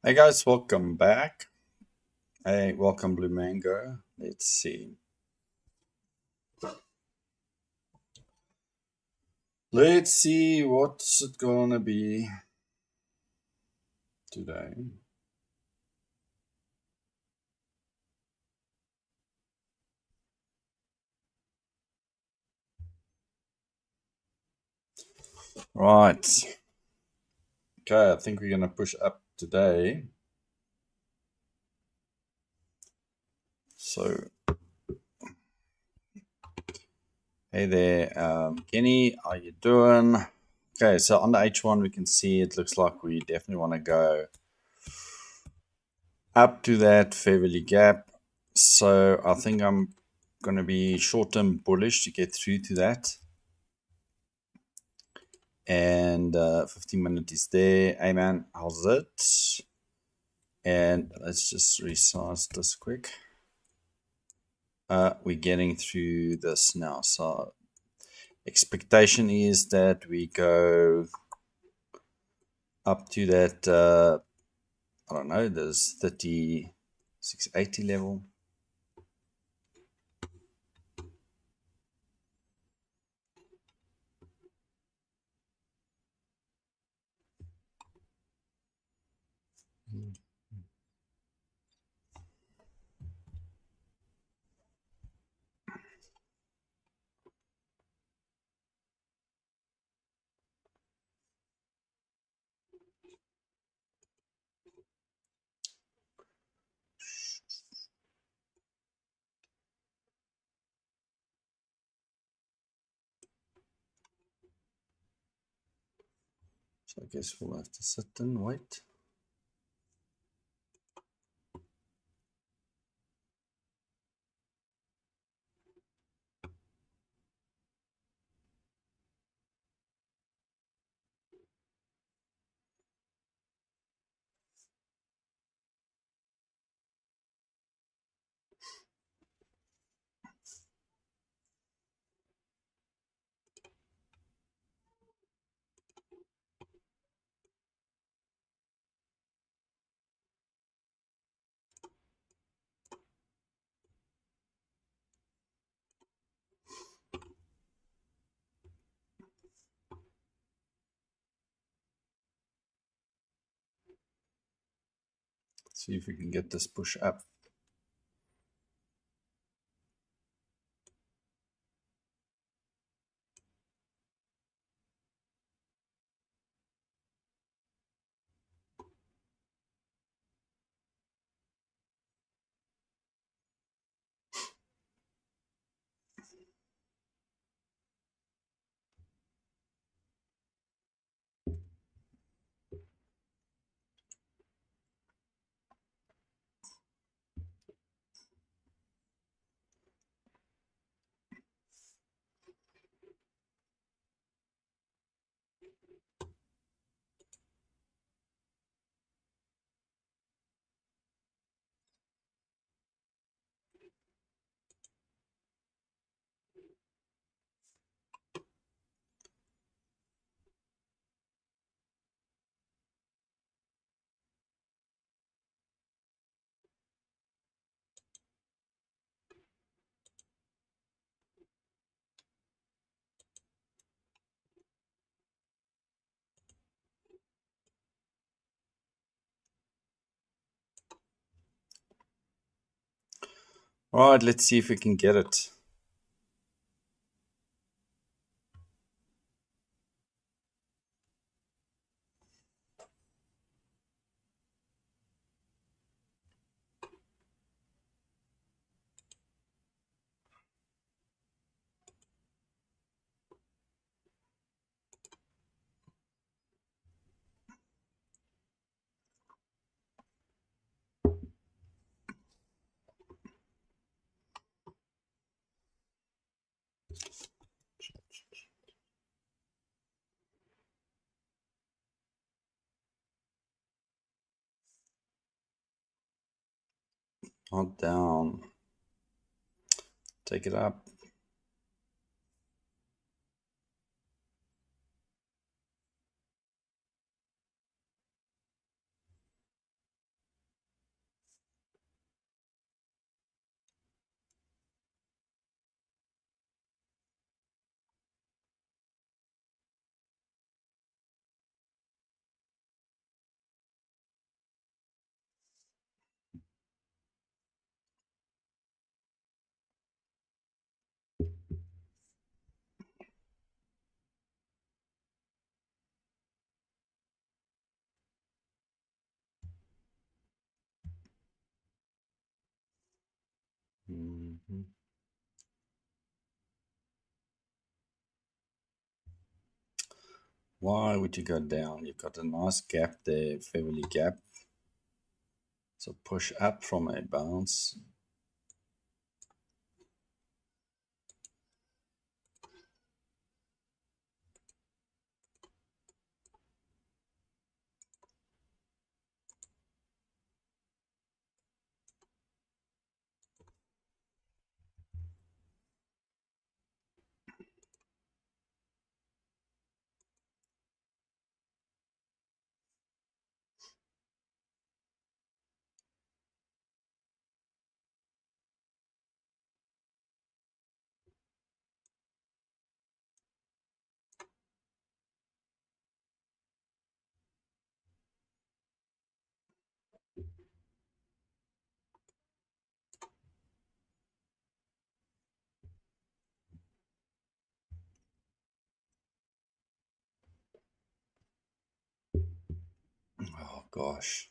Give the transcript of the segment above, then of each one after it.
Hey guys, welcome back. Hey, welcome Blue Mango. Let's see. Let's see what's it gonna be today. Right. Okay, I think we're gonna push up today. So, hey there, Kenny, how you doing? Okay, so on the H1 we can see it looks like we definitely want to go up to that fair value gap. So I think I'm going to be short-term bullish to get through to that. And 15 minutes is there. Hey man, how's it? And let's just resize this quick. We're getting through this now. So expectation is that we go up to that, I don't know, there's 3680 level. So I guess we'll have to sit and wait. See if we can get this push up. All right, let's see if we can get it. Not down. Take it up. Why would you go down? You've got a nice gap there, fairly gap. So push up from a bounce. Oh gosh.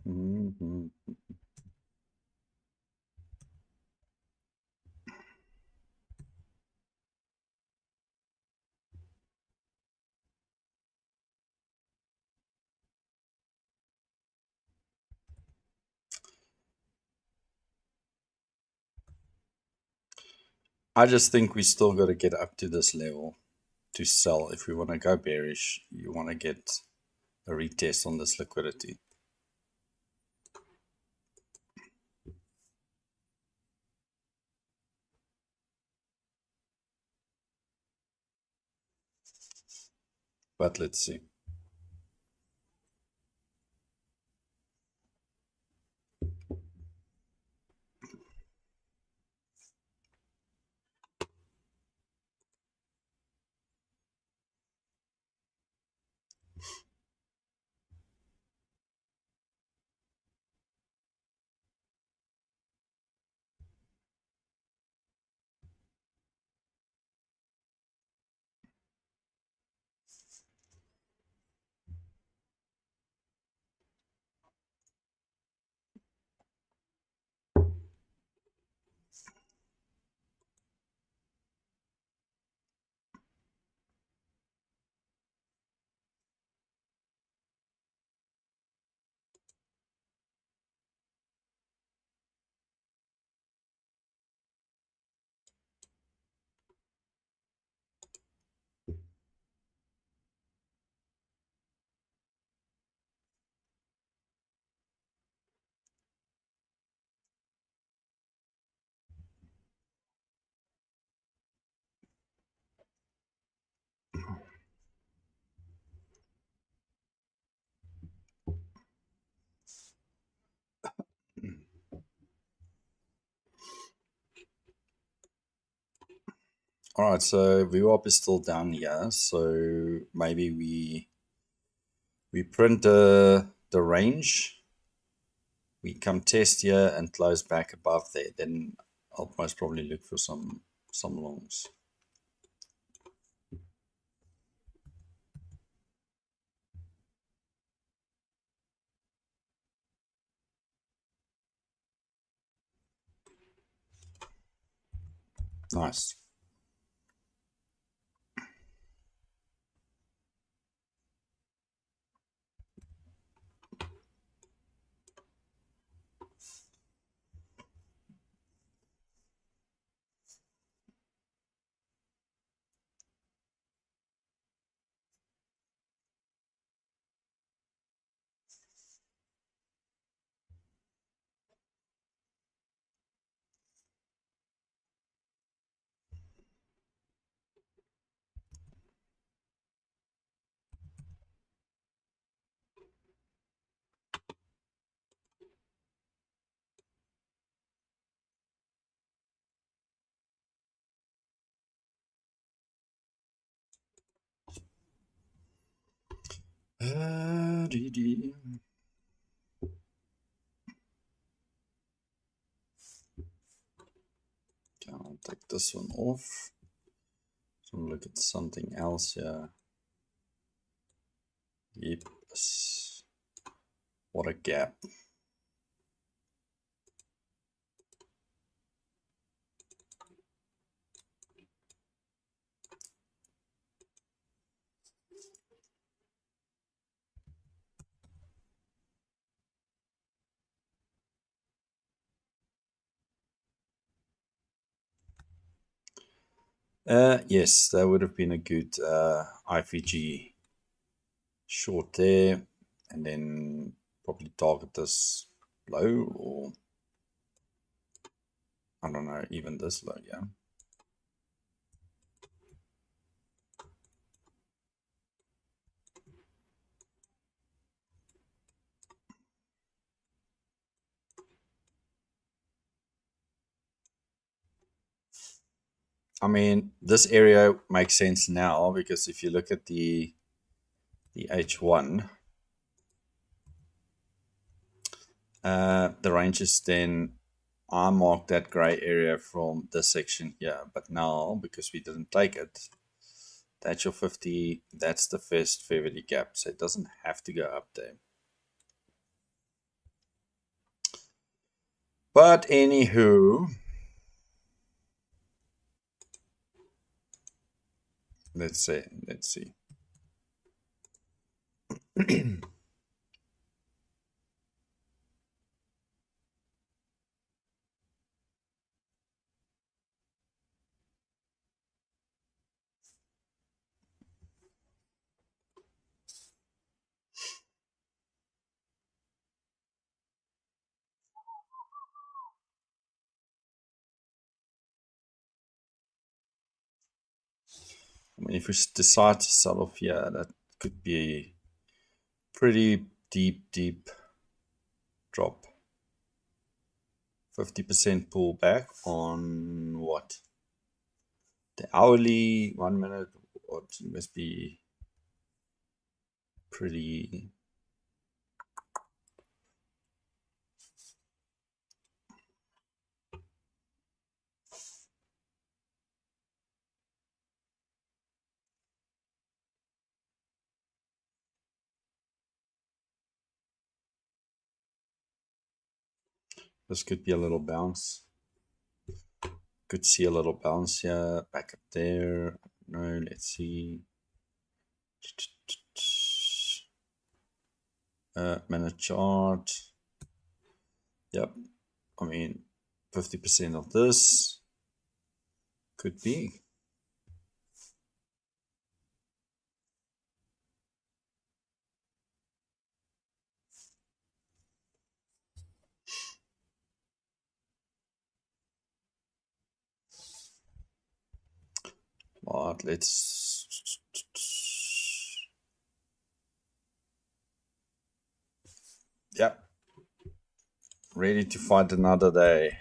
Mm-hmm. I just think we still got to get up to this level to sell. If we want to go bearish, you want to get a retest on this liquidity. But let's see. All right, so VWAP is still down here, so maybe we print the range, we come test here and close back above there. Then I'll most probably look for some longs. Nice. Okay, I'll take this one off. So look at something else here. Yep. What a gap. Yes, that would have been a good IVG short there, and then probably target this low, or I don't know, even this low, yeah. I mean, this area makes sense now because if you look at the H1, the ranges, then I marked that gray area from this section here. But now, because we didn't take it, that's your 50, that's the first fair value gap. So it doesn't have to go up there. But anywho, let's see. I mean, if we decide to sell off here, that could be a pretty deep drop. 50% pullback on what? The hourly, 1 minute, what must be pretty. This could be a little bounce. Could see a little bounce here, back up there. No, let's see. Minute chart. Yep. I mean, 50% of this could be. But let's. Yep. Ready to fight another day.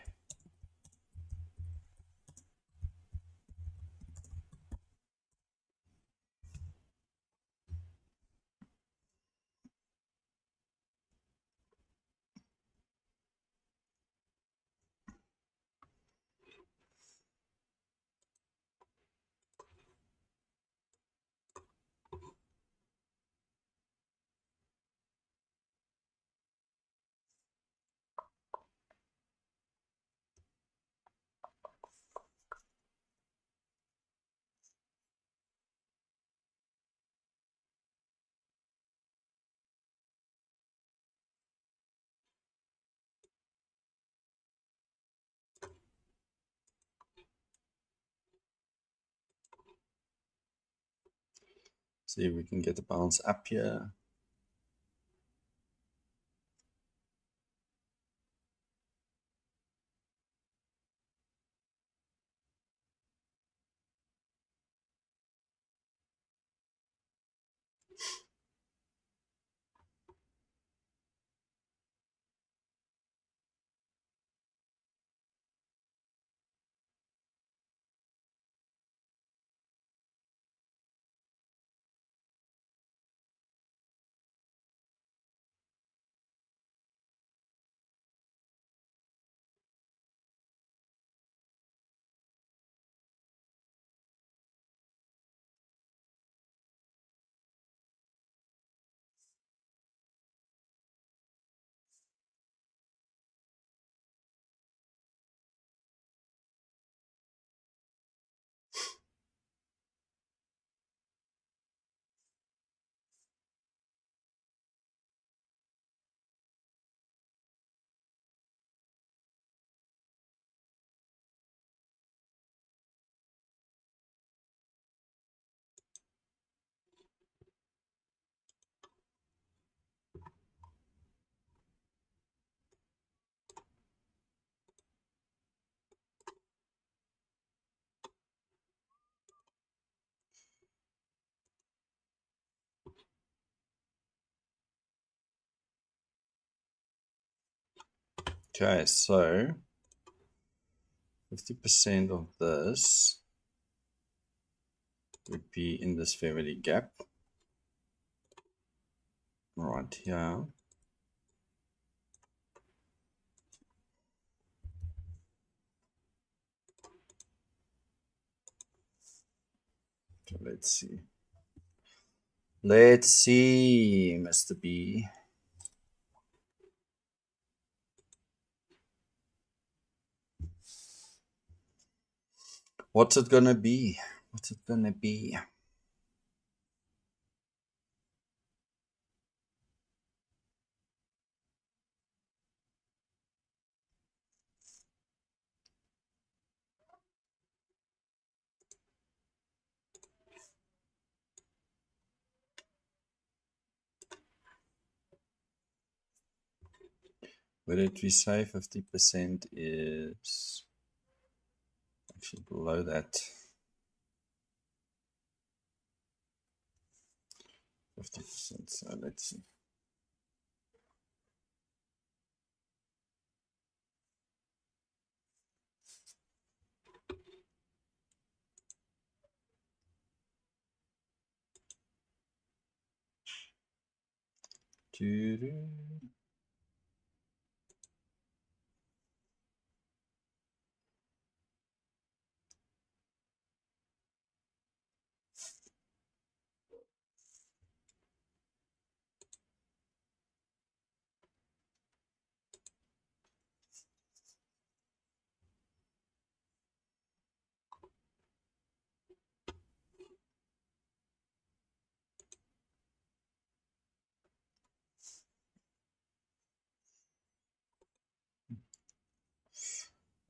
See if we can get the bounce up here. Okay, so 50% of this would be in this fair value gap right here. So let's see. Let's see, Mr. B. What's it gonna be? What's it gonna be? Where did we say 50% is actually below that? 50%, so let's see. Doo-doo.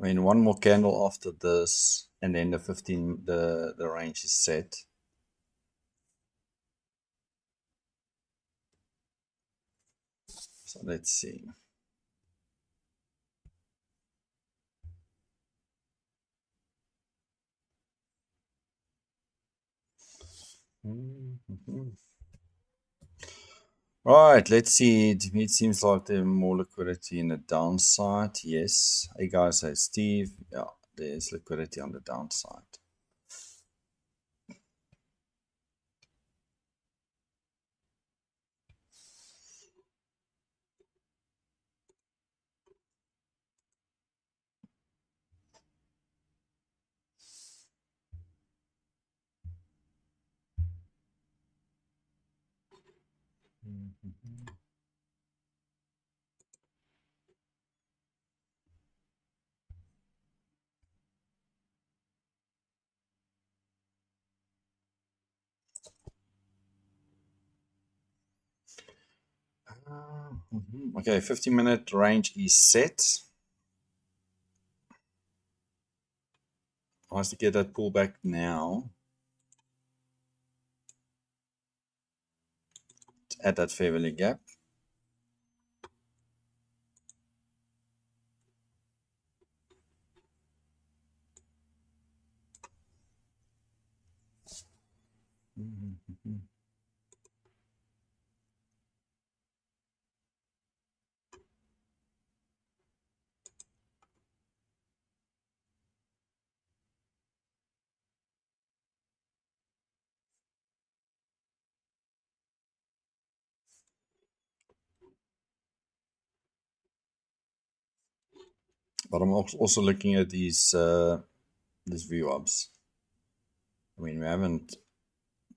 I mean, one more candle after this, and then the range is set. So let's see. Right, let's see. It seems like there's more liquidity in the downside. Yes. Hey guys, hey Steve. Yeah, there's liquidity on the downside. Okay, 50-minute range is set. Nice to get that pullback now at that fair value gap. But I'm also looking at these VWAPs. I mean, we haven't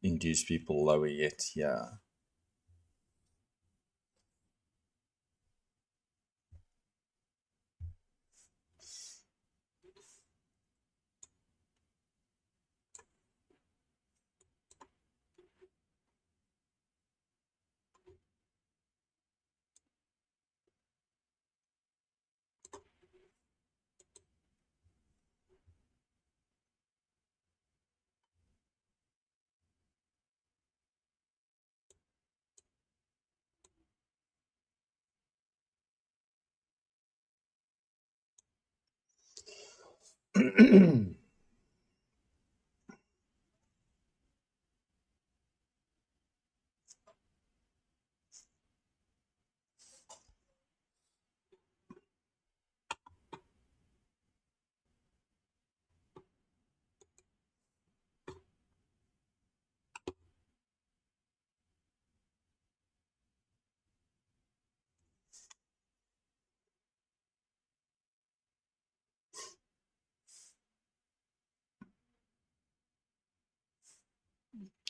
induced people lower yet. Yeah.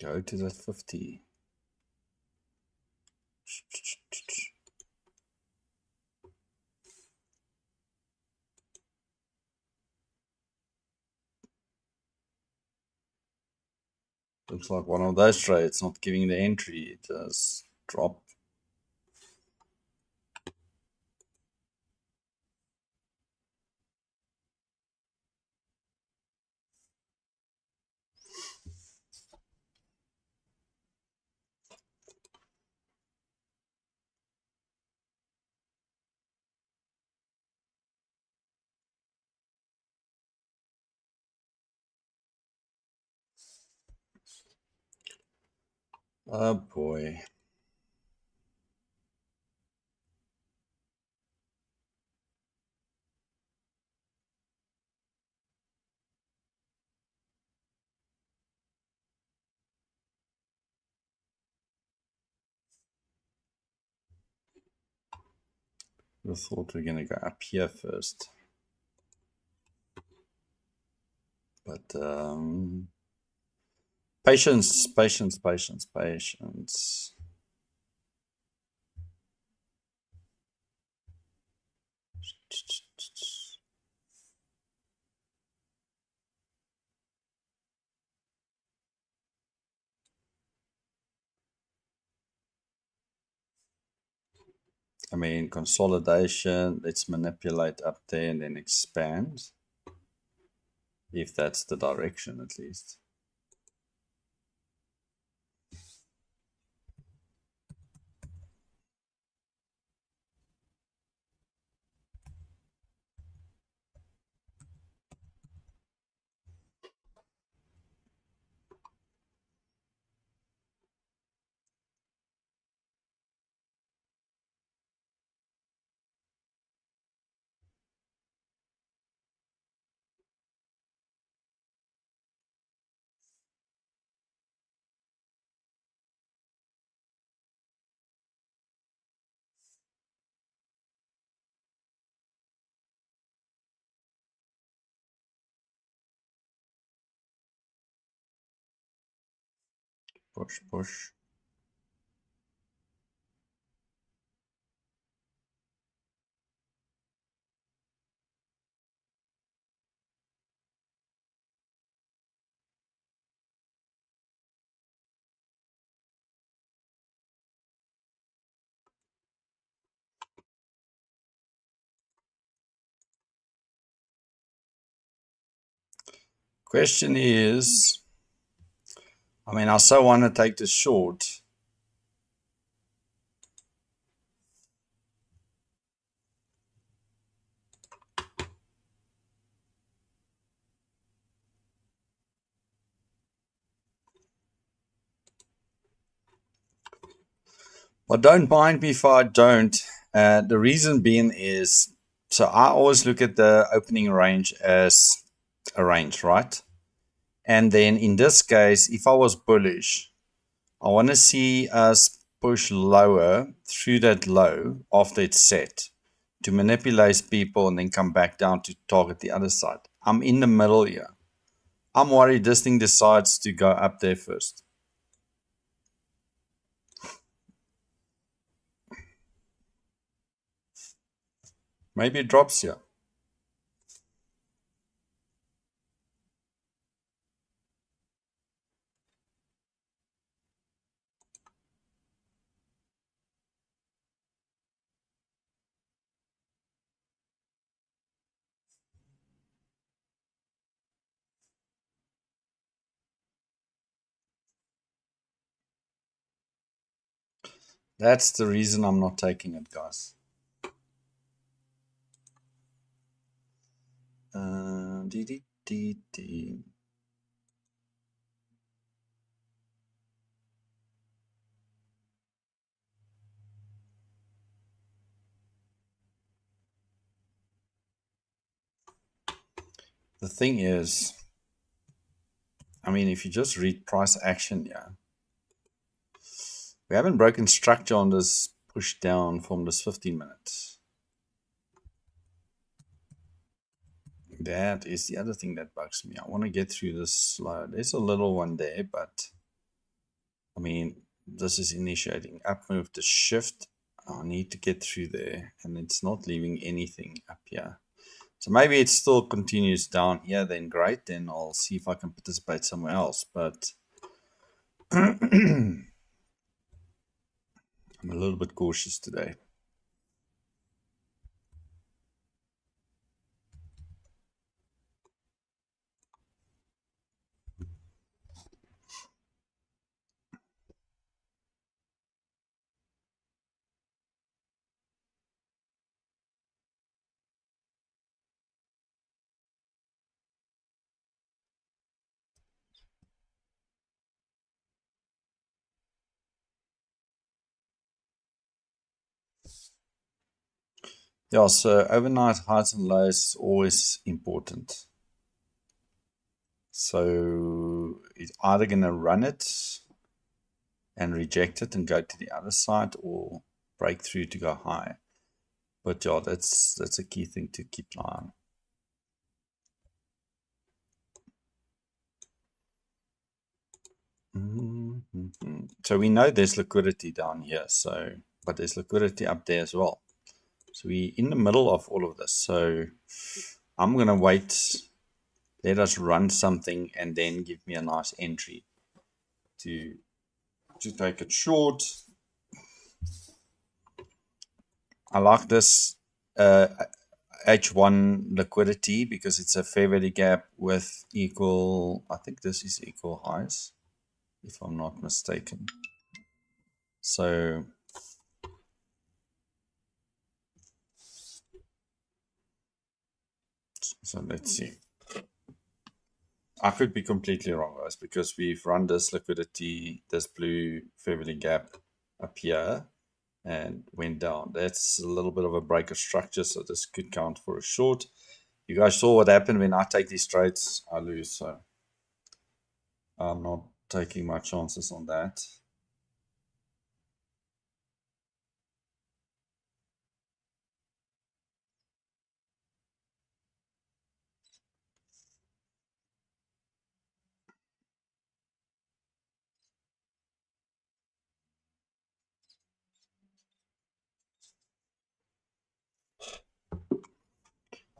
Go to that 50. Looks like one of those trades not giving the entry. It does drop. Oh boy. I thought we are going to go up here first. But patience, patience, patience, patience. I mean, consolidation, let's manipulate up there and then expand. If that's the direction, at least. Push, push. Question is, I mean, I so want to take this short. But don't mind me if I don't. The reason being is, so I always look at the opening range as a range, right? And then in this case, if I was bullish, I want to see us push lower through that low after it's set to manipulate people and then come back down to target the other side. I'm in the middle here. I'm worried this thing decides to go up there first. Maybe it drops here. That's the reason I'm not taking it, guys. The thing is, I mean, if you just read price action here, we haven't broken structure on this push down from this 15 minutes. That is the other thing that bugs me. I want to get through this slow. There's a little one there, but I mean, this is initiating up move to shift. I need to get through there, and it's not leaving anything up here. So maybe it still continues down here, then great. Then I'll see if I can participate somewhere else. But I'm a little bit cautious today. Yeah, so overnight highs and lows is always important. So it's either going to run it and reject it and go to the other side, or break through to go high. But yeah, that's a key thing to keep an eye on. So we know there's liquidity down here, but there's liquidity up there as well. So we're in the middle of all of this. So I'm going to wait, let us run something, and then give me a nice entry to take it short. I like this H1 liquidity because it's a fair value gap with equal, I think this is equal highs, if I'm not mistaken. So let's see. I could be completely wrong, guys, because we've run this liquidity, this blue fair value gap up here and went down. That's a little bit of a break of structure, so this could count for a short. You guys saw what happened when I take these trades, I lose, so I'm not taking my chances on that.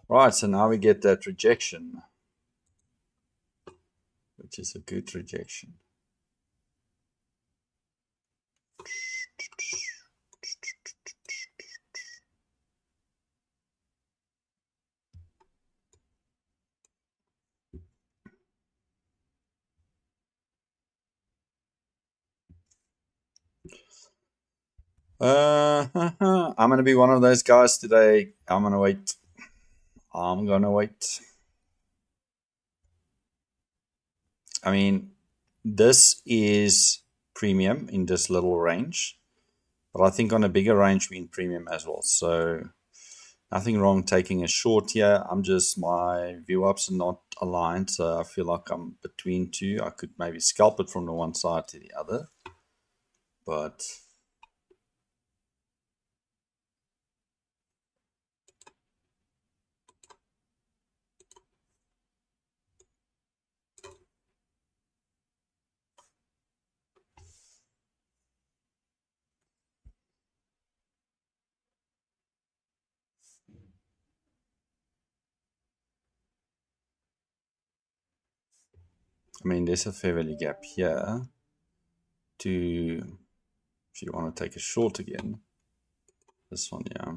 Right, so now we get that rejection, which is a good rejection. I'm going to be one of those guys today. I'm going to wait. I mean, this is premium in this little range, but I think on a bigger range we're in premium as well. So nothing wrong taking a short here. My view ups are not aligned, so I feel like I'm between two. I could maybe scalp it from the one side to the other, but I mean, there's a fair value gap here to, if you want to take a short again, this one, yeah.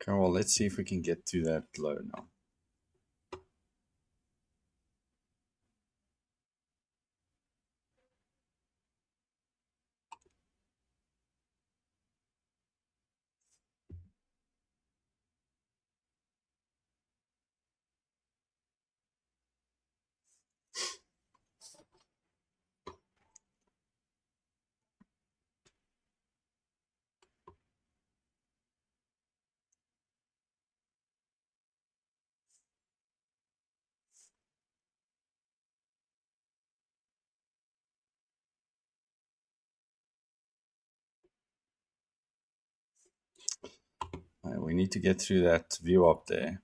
Okay, well, let's see if we can get to that low now. we need to get through that view up there.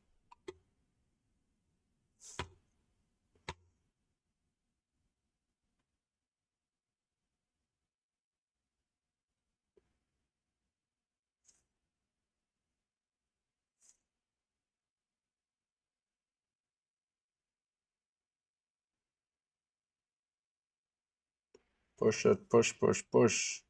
Push it, push, push, push.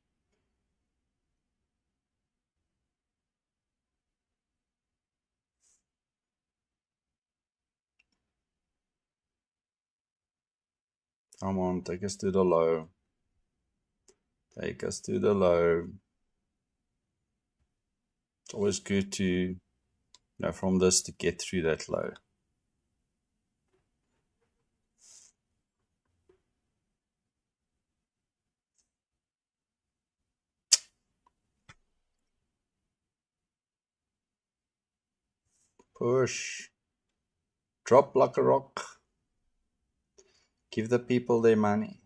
Come on, take us to the low. Take us to the low. It's always good to, from this to get through that low. Push. Drop like a rock. Give the people their money.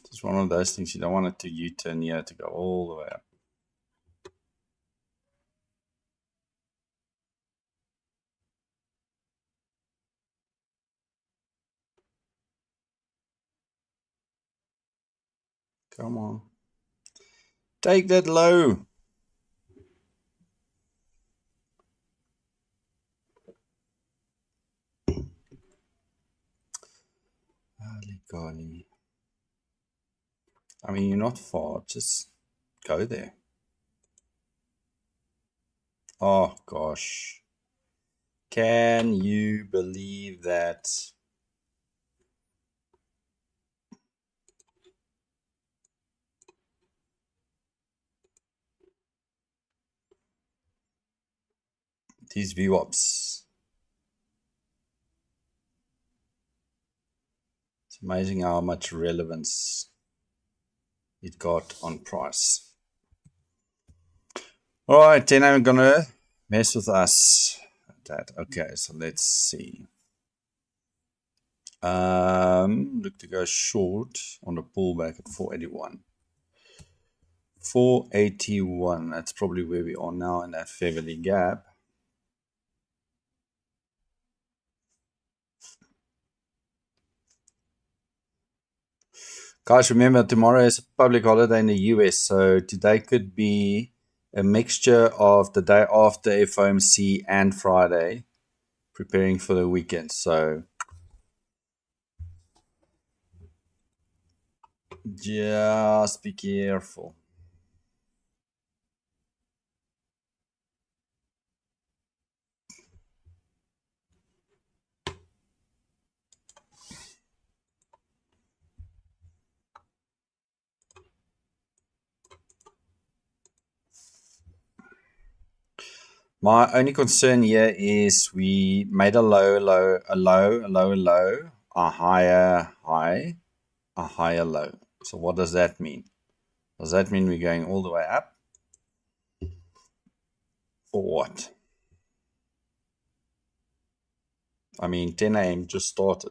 It's one of those things you don't want it to U-turn here to go all the way up. Come on. Take that low. Holy golly. I mean, you're not far. Just go there. Oh, gosh. Can you believe that? These VWAPs. It's amazing how much relevance it got on price. All right, then I'm going to mess with us. Okay, so let's see. Look to go short on the pullback at 481. 481, that's probably where we are now in that fair value gap. Guys, remember tomorrow is a public holiday in the US, so today could be a mixture of the day after FOMC and Friday, preparing for the weekend. So just be careful. My only concern here is we made a low, low, a low, a low, low, a higher high, a higher low. So what does that mean? Does that mean we're going all the way up? For what? I mean, 10 a.m. just started.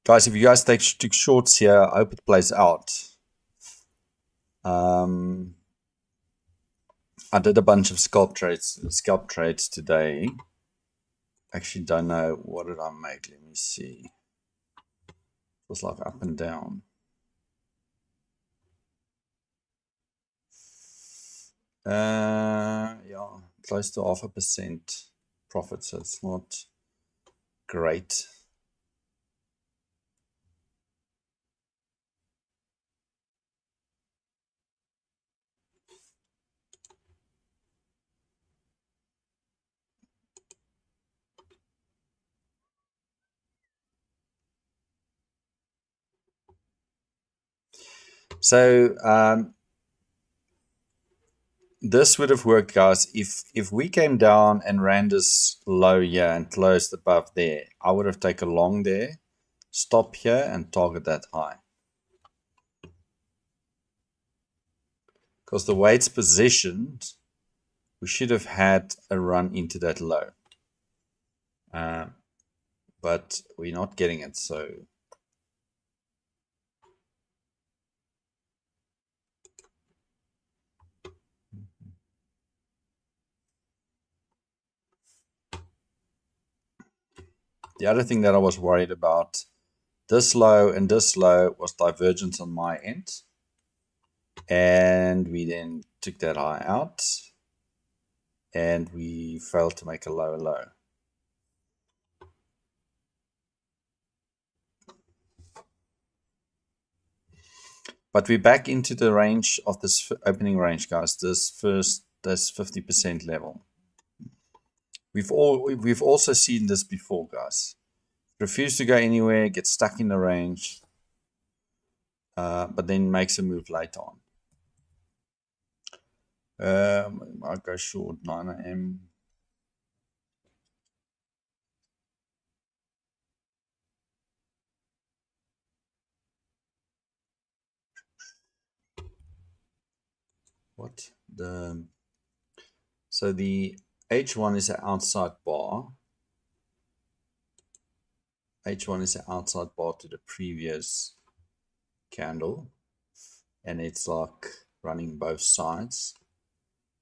Guys, if you guys took shorts here, I hope it plays out. I did a bunch of scalp trades today. Actually, don't know what did I make. Let me see. It was like up and down. Yeah, close to 0.5% profit, so it's not great. So this would have worked, guys. If we came down and ran this low here and closed above there, I would have taken long there, stop here and target that high. Because the way it's positioned, we should have had a run into that low. But we're not getting it, so the other thing that I was worried about, this low and this low was divergence on my end. And we then took that high out and we failed to make a lower low. But we're back into the range of this opening range, guys. This 50% level. We've also seen this before, guys. Refuse to go anywhere, get stuck in the range, but then makes a move later on. I'll go short 9 AM. So the H1 is an outside bar. H1 is an outside bar to the previous candle, and it's like running both sides.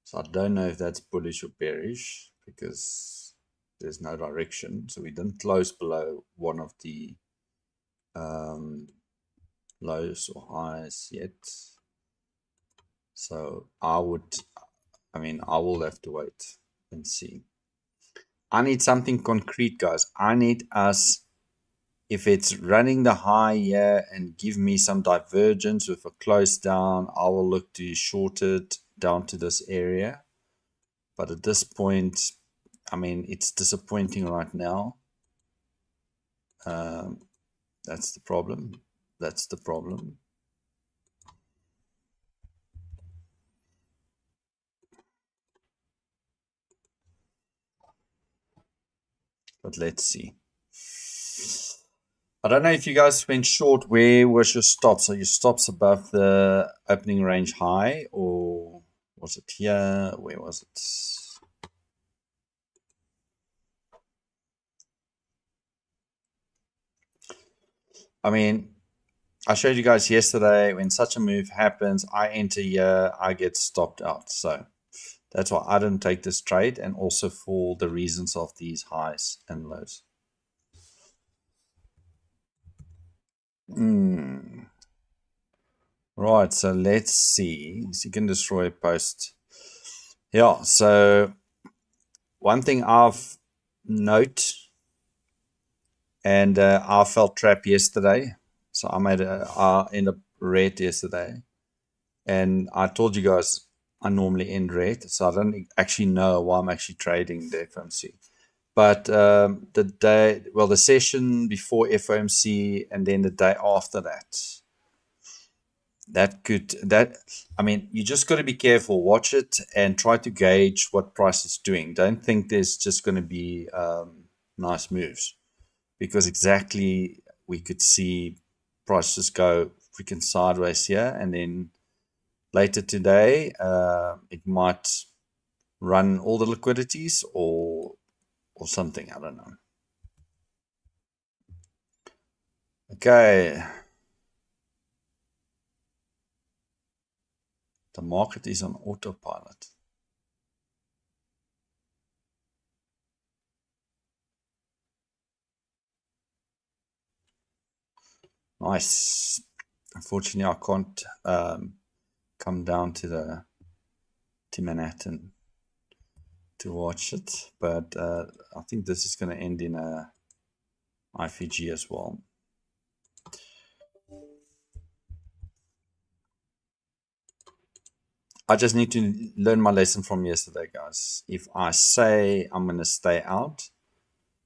So I don't know if that's bullish or bearish because there's no direction. So we didn't close below one of the lows or highs yet. So I will have to wait and see. I need something concrete, guys. I need us, if it's running the high here and give me some divergence with a close down, I will look to short it down to this area. But at this point, it's disappointing right now. That's the problem. But let's see. I don't know if you guys went short. Where was your stop? So your stop's above the opening range high, or was it here? Where was it? I showed you guys yesterday, when such a move happens, I enter here, I get stopped out. So that's why I didn't take this trade, and also for the reasons of these highs and lows. Right, so let's see. So you can destroy a post. Yeah, so one thing I've note, and I felt trapped yesterday. So I ended up red yesterday. And I told you guys I normally end red. So I don't actually know why I'm actually trading the FOMC. But the session before FOMC and then the day after that, you just got to be careful, watch it and try to gauge what price is doing. Don't think there's just going to be nice moves, because exactly we could see prices go freaking sideways here, and then later today it might run all the liquidities or something. I don't know. Okay. The market is on autopilot. Nice. Unfortunately, I can't come down to Manhattan to watch it, but I think this is going to end in a IFG as well. I just need to learn my lesson from yesterday, guys. If I say I'm going to stay out,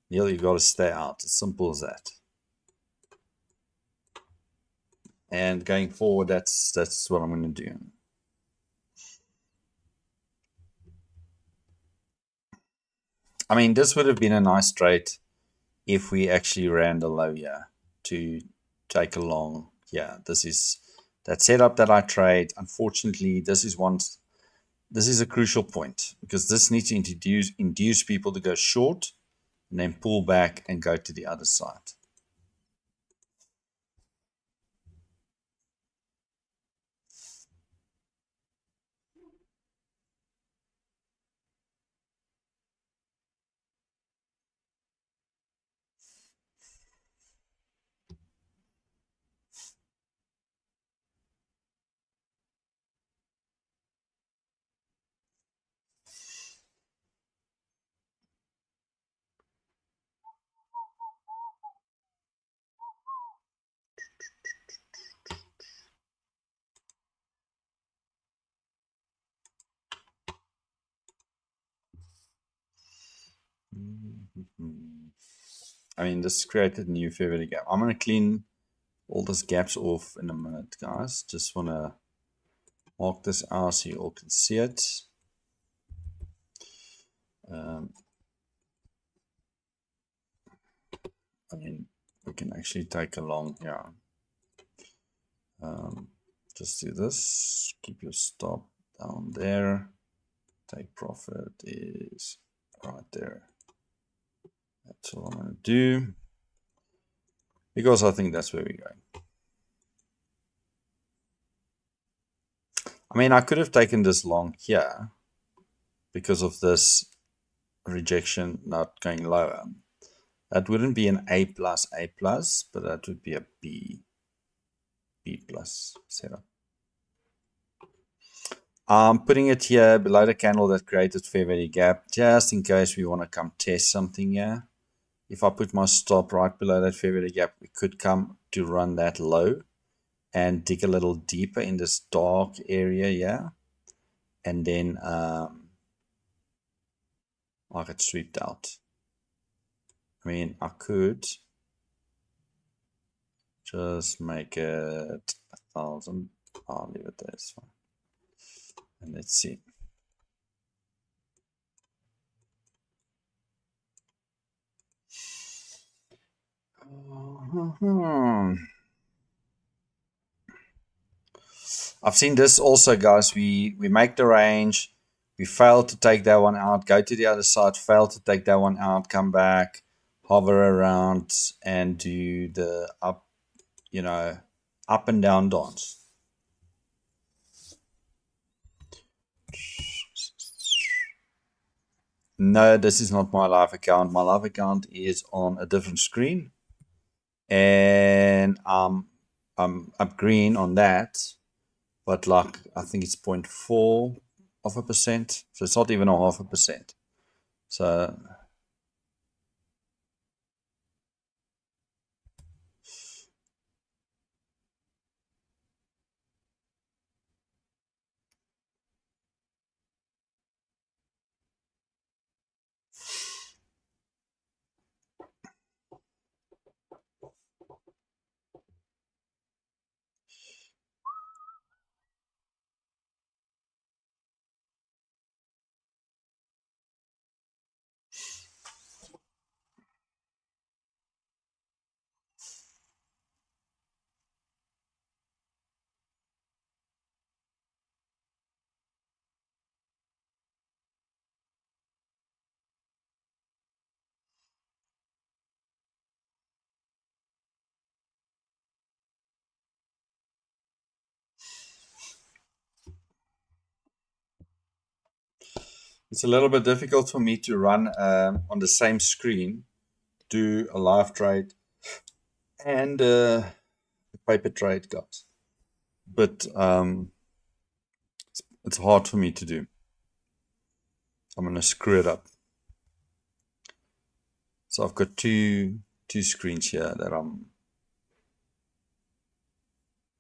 you've got to stay out. As simple as that. And going forward, that's what I'm going to do. I mean, this would have been a nice trade if we actually ran the low here to take a long. Yeah, this is that setup that I trade. Unfortunately, this is a crucial point because this needs to induce people to go short and then pull back and go to the other side. I mean, this created a new fair value gap. I'm going to clean all these gaps off in a minute, guys. Just want to mark this out so you all can see it. I mean, we can actually take a long, yeah. Just do this. Keep your stop down there. Take profit is right there. That's all I'm going to do. Because I think that's where we're going. I mean, I could have taken this long here because of this rejection not going lower. That wouldn't be an A+, but that would be a B plus setup. I'm putting it here below the candle that created fair value gap, just in case we want to come test something here. If I put my stop right below that fair value gap, we could come to run that low and dig a little deeper in this dark area here. And then I get swept out. I mean, I could just make it 1,000. I'll leave it there. It's fine. And let's see. I've seen this also, guys. We make the range. We fail to take that one out. Go to the other side. Fail to take that one out. Come back. Hover around and do the up, up and down dance. No, this is not my live account. My live account is on a different screen. And I'm up green on that. But like, I think it's 0.4%. So it's not even a 0.5%. So it's a little bit difficult for me to run on the same screen, do a live trade and a paper trade, guys. But it's hard for me to do. I'm going to screw it up. So I've got two screens here that I'm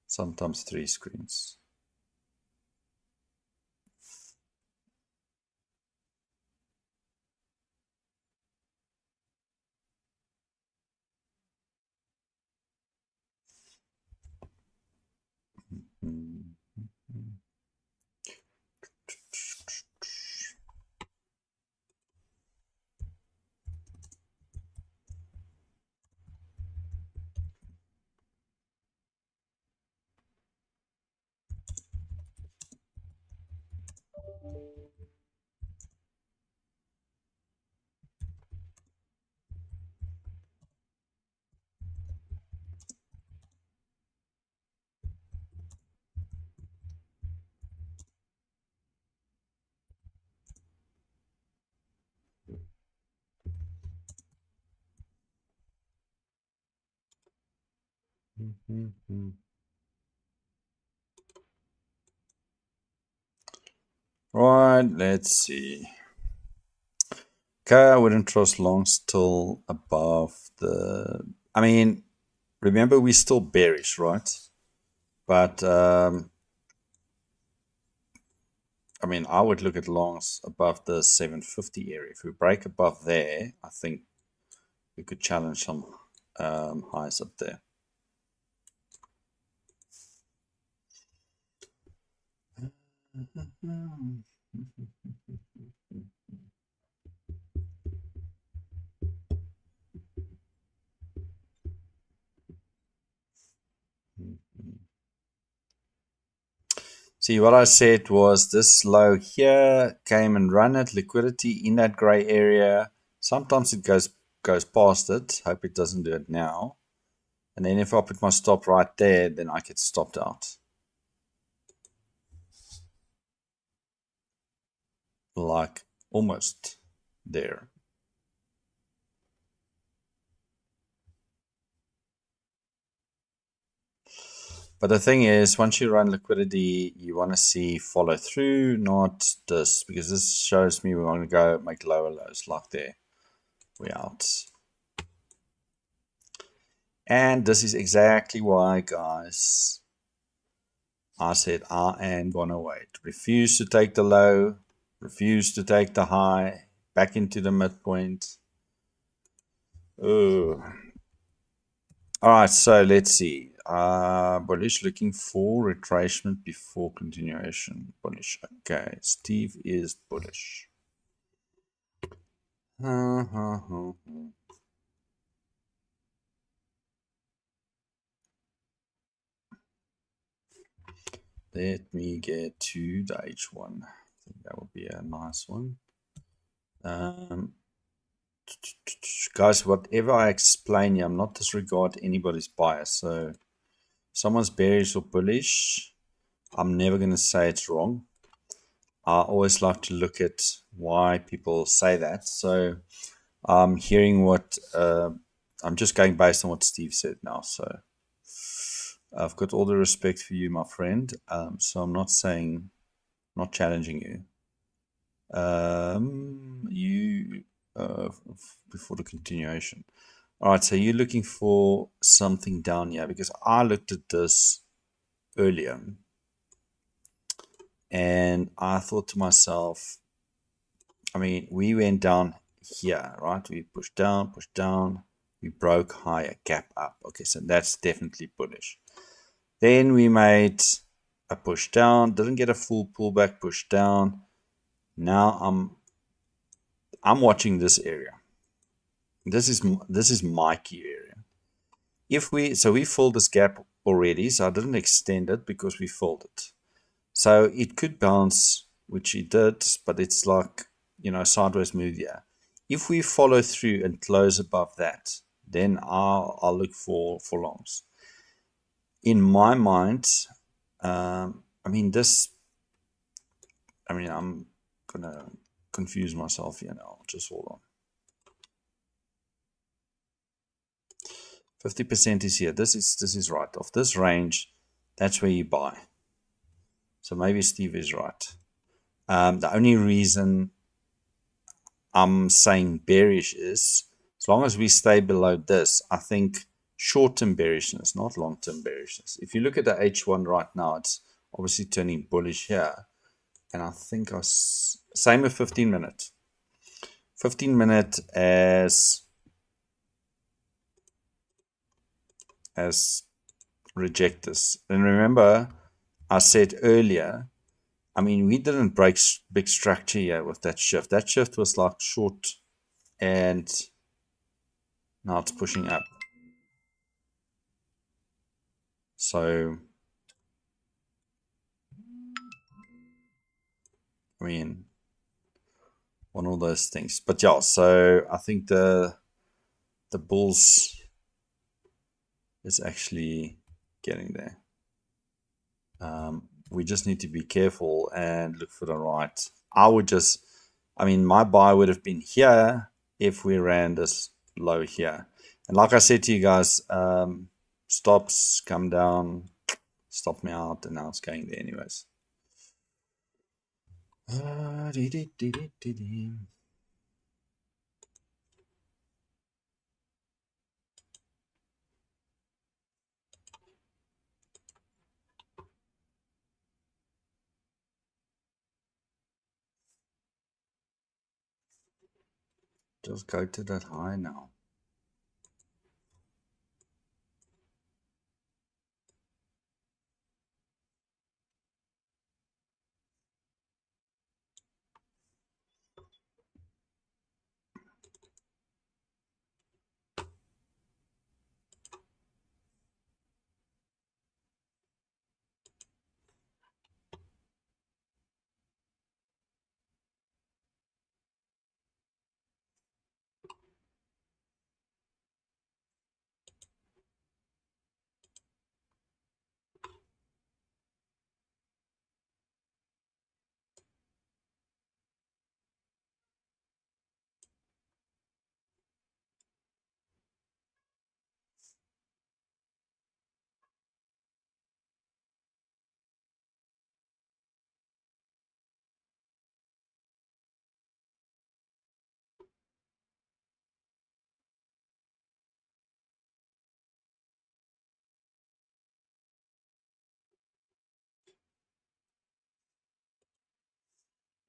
sometimes 3 screens. Right, let's see. Okay, I wouldn't trust longs till above the... I mean, remember we're still bearish, right? But, I mean, I would look at longs above the 750 area. If we break above there, I think we could challenge some highs up there. See, what I said was this low here came and run at liquidity in that gray area. Sometimes it goes past it. Hope it doesn't do it now. And then if I put my stop right there, then I get stopped out. Like almost there. But the thing is, once you run liquidity, you want to see follow through, not this, because this shows me we want to go make lower lows like there. We're out. And this is exactly why, guys, I said I am going to wait. Refuse to take the low, refuse to take the high, back into the midpoint. All right, so let's see. Bullish looking for retracement before continuation. Bullish. Okay, Steve is bullish. Let me get to the H1. I think that would be a nice one. Guys, whatever I explain here, I'm not disregard anybody's bias. So someone's bearish or bullish, I'm never going to say it's wrong. I always like to look at why people say that. So I'm hearing what I'm just going based on what Steve said now. So I've got all the respect for you, my friend. So I'm not saying, not challenging you. Before the continuation. All right, so you're looking for something down here because I looked at this earlier and I thought to myself, I mean, we went down here, right? We pushed down, we broke higher, gap up. Okay, so that's definitely bullish. Then we made a push down, didn't get a full pullback, push down. Now I'm watching this area. This is my key area. If we filled this gap already, so I didn't extend it because we filled it. So it could bounce, which it did, but it's like, sideways move here. If we follow through and close above that, then I'll look for longs. In my mind, I'm gonna confuse myself here now. Just hold on. 50% is here. This is right off this range. That's where you buy. So maybe Steve is right. The only reason I'm saying bearish is as long as we stay below this, I think short-term bearishness, not long-term bearishness. If you look at the H1 right now, it's obviously turning bullish here. And I think same with 15 minute. 15 minute as reject this. And remember, I said earlier, I mean, we didn't break big structure here with that shift. That shift was like short and now it's pushing up. So I mean, one of those things. But yeah, so I think the bulls is actually getting there. We just need to be careful and look for the right. I mean, my buy would have been here if we ran this low here. And like I said to you guys, stops come down, stop me out, and now it's going there anyways. Just go to that high now.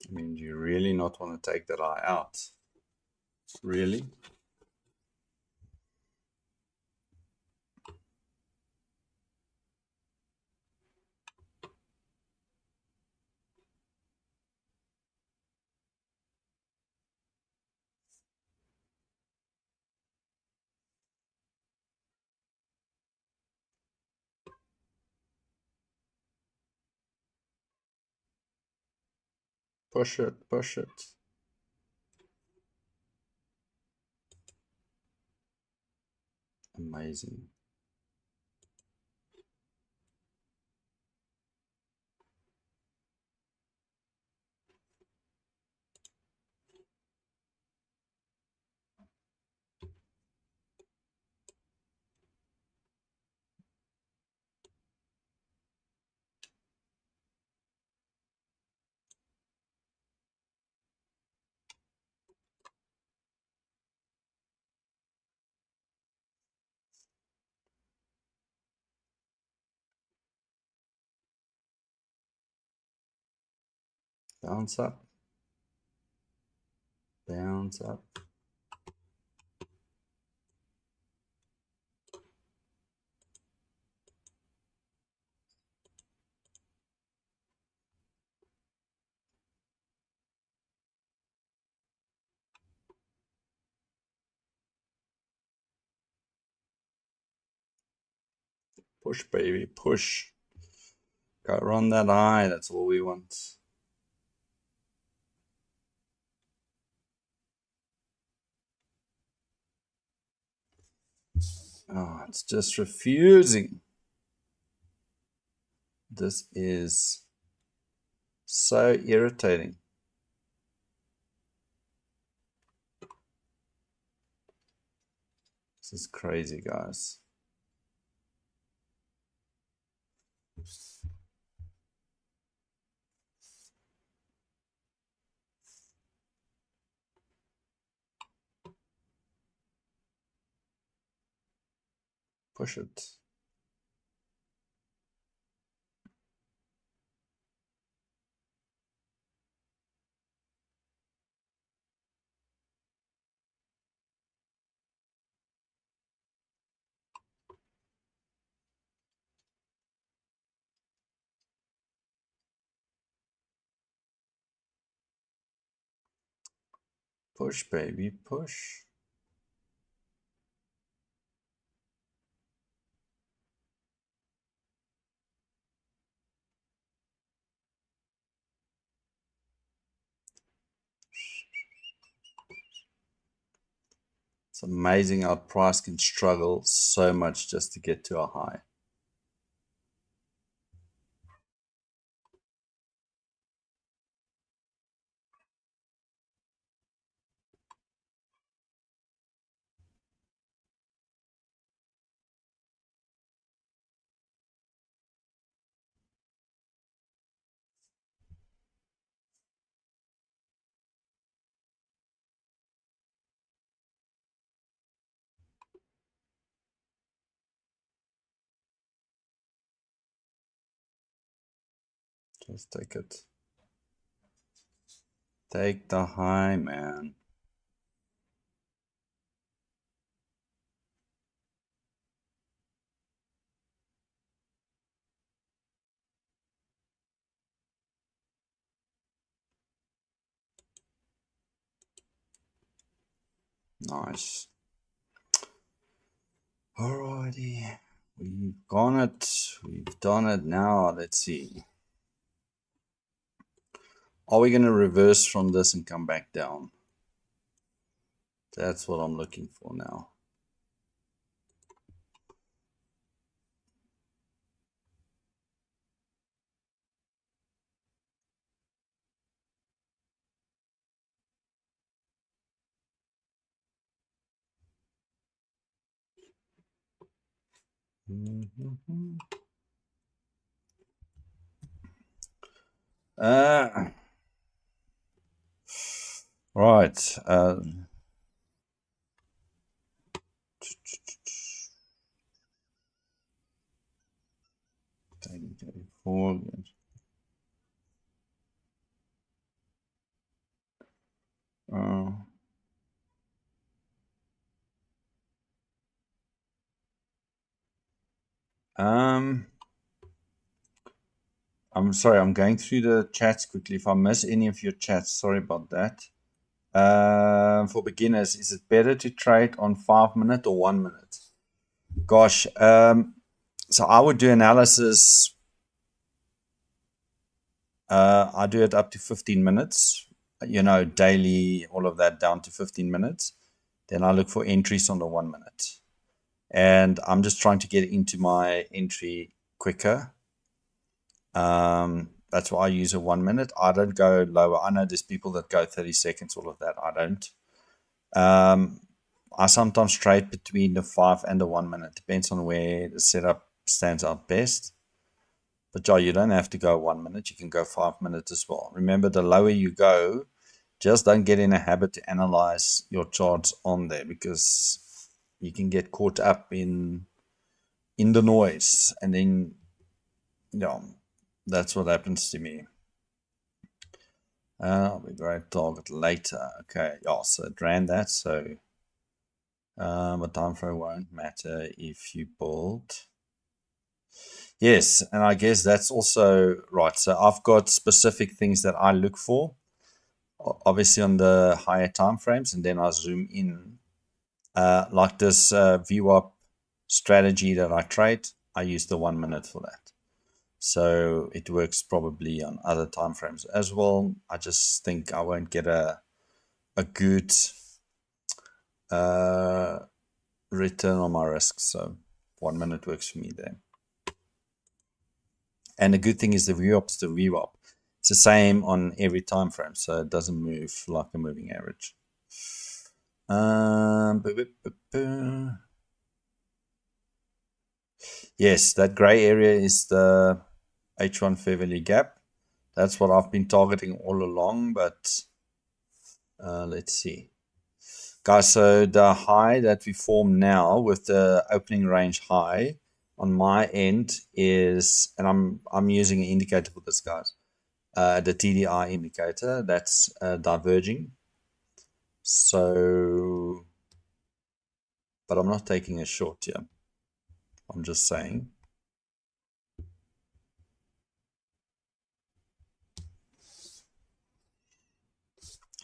I mean, do you really not want to take that eye out? Really? Push it, push it. Amazing. Bounce up. Bounce up. Push, baby, push. Go run that eye. That's all we want. Oh, it's just refusing. This is so irritating. This is crazy, guys. Push it. Push, baby, push. It's amazing how price can struggle so much just to get to a high. Just take it. Take the high, man. Nice. Alrighty. We've gone it. We've done it. Now, let's see. Are we going to reverse from this and come back down? That's what I'm looking for now. Right. I'm sorry, I'm going through the chats quickly. If I miss any of your chats, sorry about that. For beginners, is it better to trade on 5 minute or 1 minute? Gosh, so I would do analysis. I do it up to 15 minutes, daily, all of that down to 15 minutes. Then I look for entries on the 1 minute. And I'm just trying to get into my entry quicker. That's why I use a 1 minute. I don't go lower. I know there's people that go 30 seconds, all of that. I don't. I sometimes trade between the 5 and the 1 minute. Depends on where the setup stands out best. But yeah, you don't have to go 1 minute. You can go 5 minutes as well. Remember, the lower you go, just don't get in a habit to analyze your charts on there, because you can get caught up in the noise, and then that's what happens to me. I'll be great target later. Okay, yeah, so it ran that, so but time frame won't matter if you build. Yes, and I guess that's also right. So I've got specific things that I look for, obviously on the higher time frames, and then I zoom in. Like this VWAP strategy that I trade, I use the 1 minute for that. So it works probably on other time frames as well. I just think I won't get a good return on my risk. So 1 minute works for me there. And the good thing is the VWAP is the VWAP. It's the same on every time frame, so it doesn't move like a moving average. Yes, that gray area is the H1 fair value gap. That's what I've been targeting all along, but let's see. Guys, so the high that we form now with the opening range high on my end is, and I'm using an indicator for this, guys, the TDI indicator, that's diverging. So, but I'm not taking a short here. I'm just saying.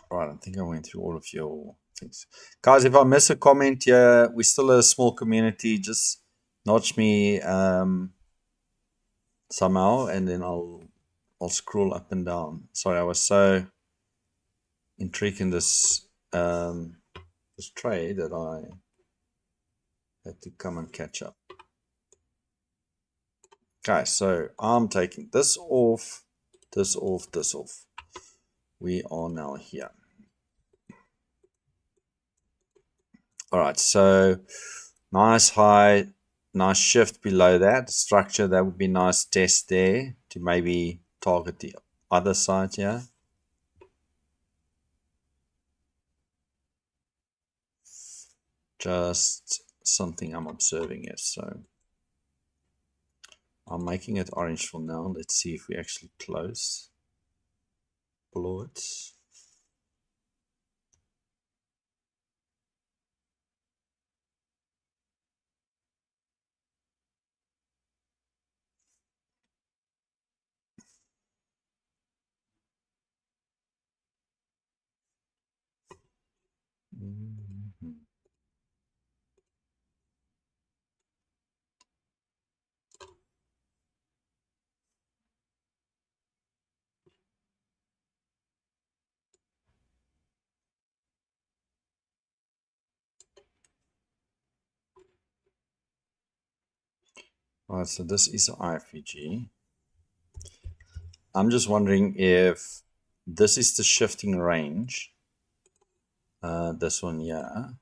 All right, I think I went through all of your things. Guys, if I miss a comment here, we're still a small community. Just notch me somehow, and then I'll scroll up and down. Sorry, I was so intrigued in this this trade that I had to come and catch up. Okay, so I'm taking this off, this off, this off. We are now here. All right, so nice high, nice shift below that structure. That would be nice test there to maybe target the other side here. Just something I'm observing here. So I'm making it orange for now. Let's see if we actually close below it. All right, so this is IFVG. I'm just wondering if this is the shifting range. This one, yeah.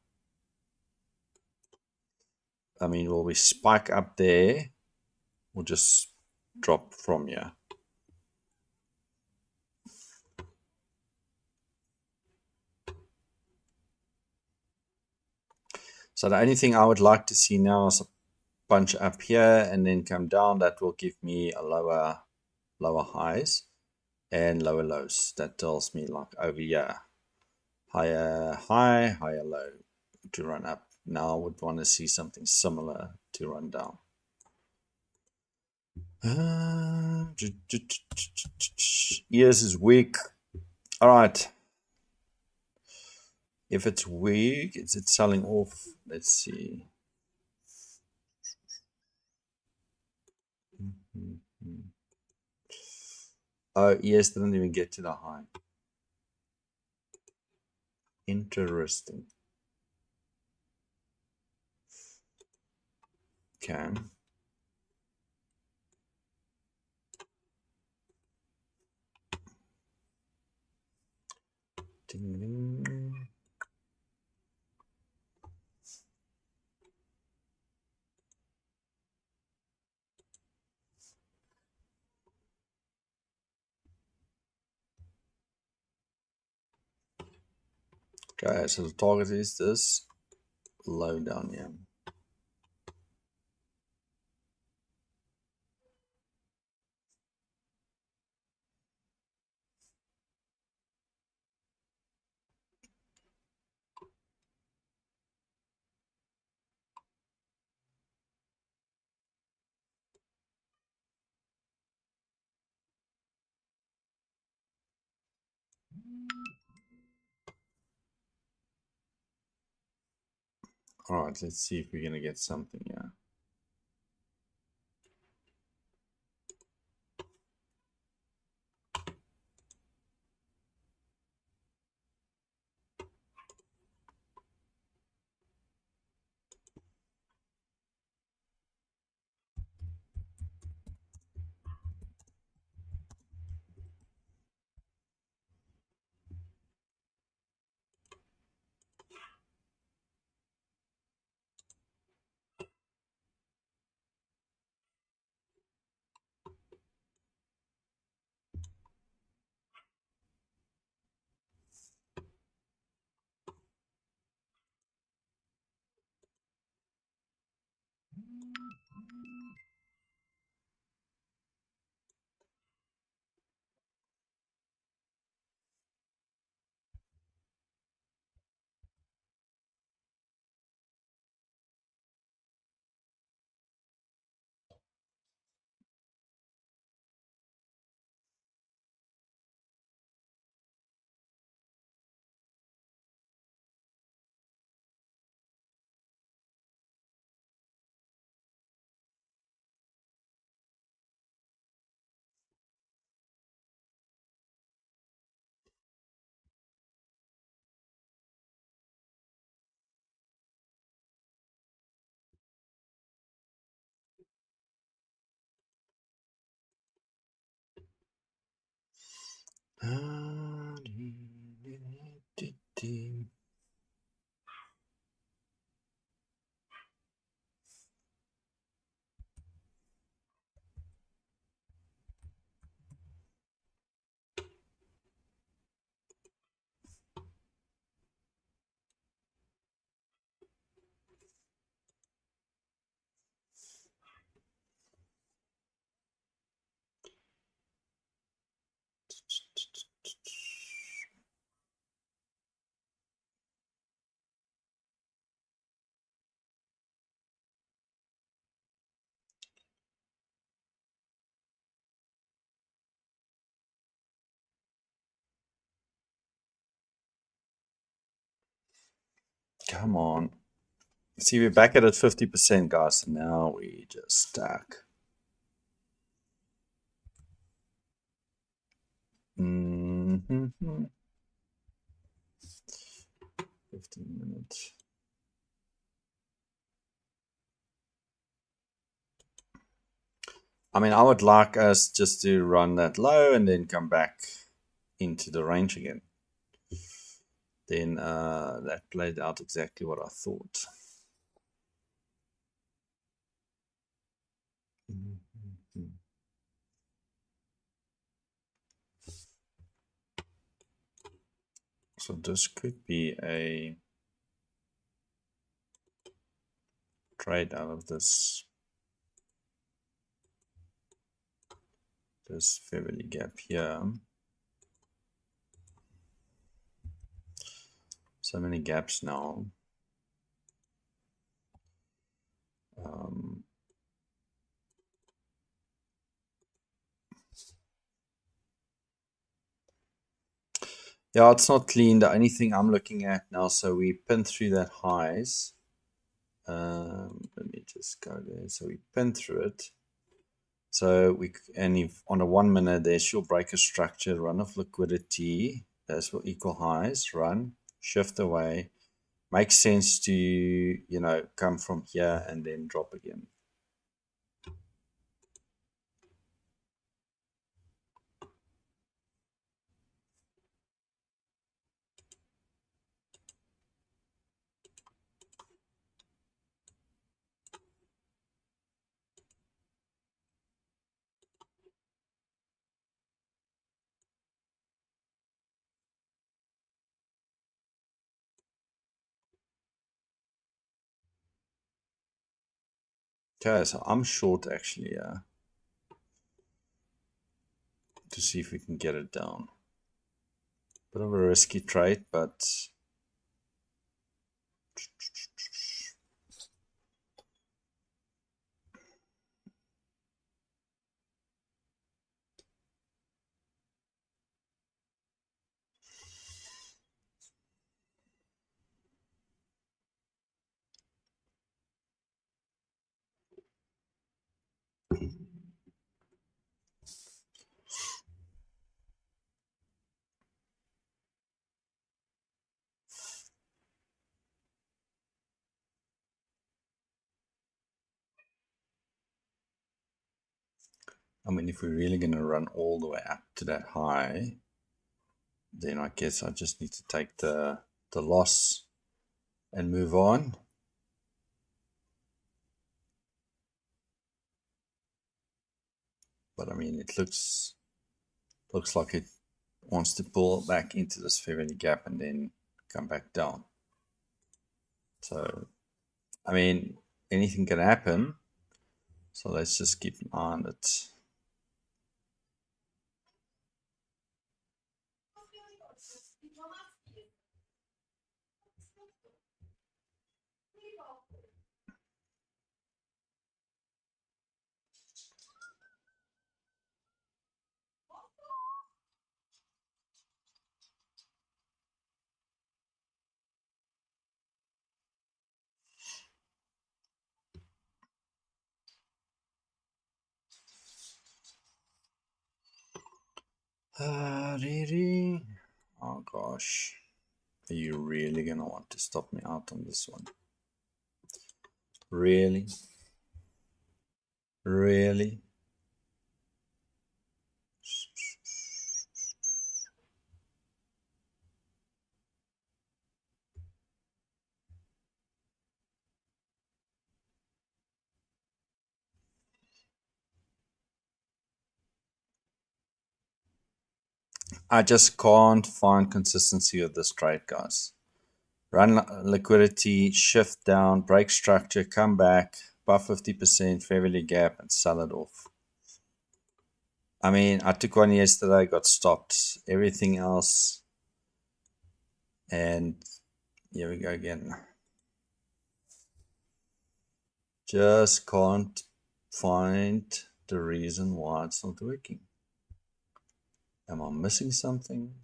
I mean, will we spike up there or just drop from here? So the only thing I would like to see now is a punch up here and then come down. That will give me a lower highs and lower lows. That tells me like over here, higher high, higher low to run up. Now I would want to see something similar to run down. Yes, is weak. All right. If it's weak, is it selling off? Let's see. Oh, yes, didn't even get to the high. Interesting. Okay. Ding, ding. Okay, so the target is this low down here. All right, let's see if we're going to get something here. Come on. See, we're back at it 50%, guys. And now we just stack. 15 minutes. I mean, I would like us just to run that low and then come back into the range again. Then that played out exactly what I thought. So this could be a trade out of this fair value gap here. So many gaps now. Yeah, it's not clean. The only thing I'm looking at now, so we pinned through that highs. Let me just go there. So we pinned through it. So if on a 1 minute, there's your breaker structure, run of liquidity. Those will equal highs, run, shift away. Makes sense to, come from here and then drop again. Okay, so I'm short actually, to see if we can get it down. Bit of a risky trade, but I mean, if we're really going to run all the way up to that high, then I guess I just need to take the loss and move on. But I mean, it looks like it wants to pull back into this fair value gap and then come back down. So, I mean, anything can happen. So let's just keep an eye on it. Oh gosh. Are you really going to want to stop me out on this one? Really? Really? I just can't find consistency with this trade, guys. Run liquidity, shift down, break structure, come back, above 50%, fair value gap, and sell it off. I mean, I took one yesterday, got stopped. Everything else, and here we go again. Just can't find the reason why it's not working. Am I missing something?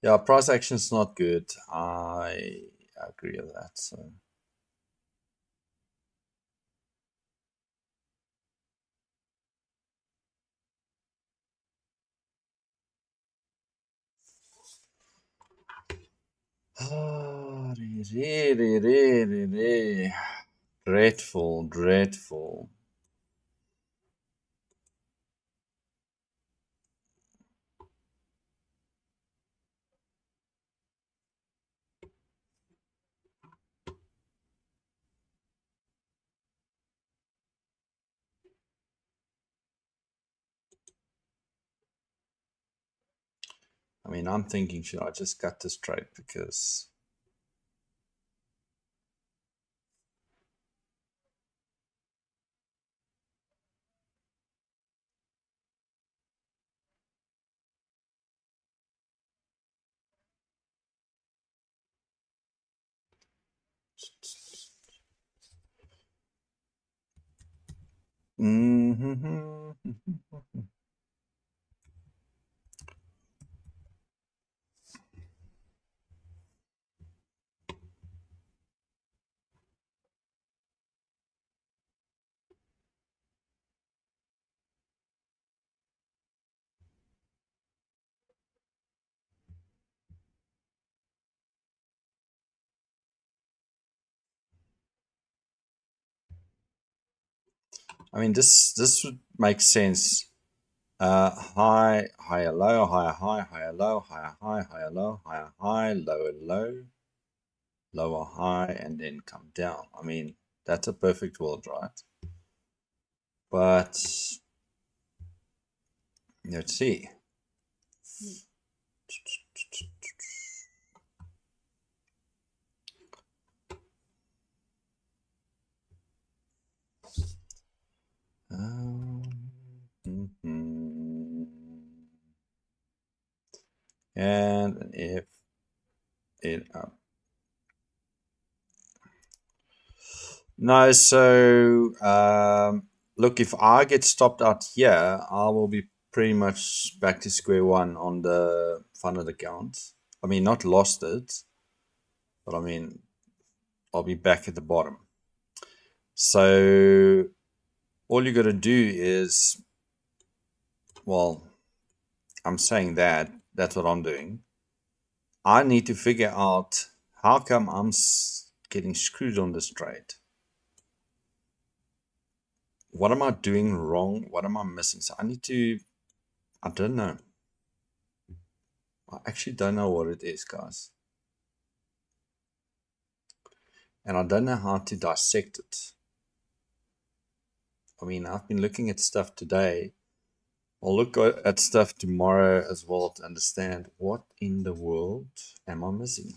Yeah, price action is not good. I agree with that. So dreadful, dreadful. I mean, I'm thinking, should I just cut this trade because I mean, this would make sense. High, higher, low, higher, high, higher, low, higher, high, higher, low, higher, high, lower, low, lower, high, and then come down. I mean, that's a perfect world, right? But let's see. And if it up. No, so look, if I get stopped out here, I will be pretty much back to square one on the funded account. I mean, not lost it, but I mean, I'll be back at the bottom. So all you got to do is, well, I'm saying that, that's what I'm doing. I need to figure out how come I'm getting screwed on this trade. What am I doing wrong? What am I missing? So I need to, I don't know. I actually don't know what it is, guys. And I don't know how to dissect it. I mean, I've been looking at stuff today. I'll look at stuff tomorrow as well to understand what in the world am I missing.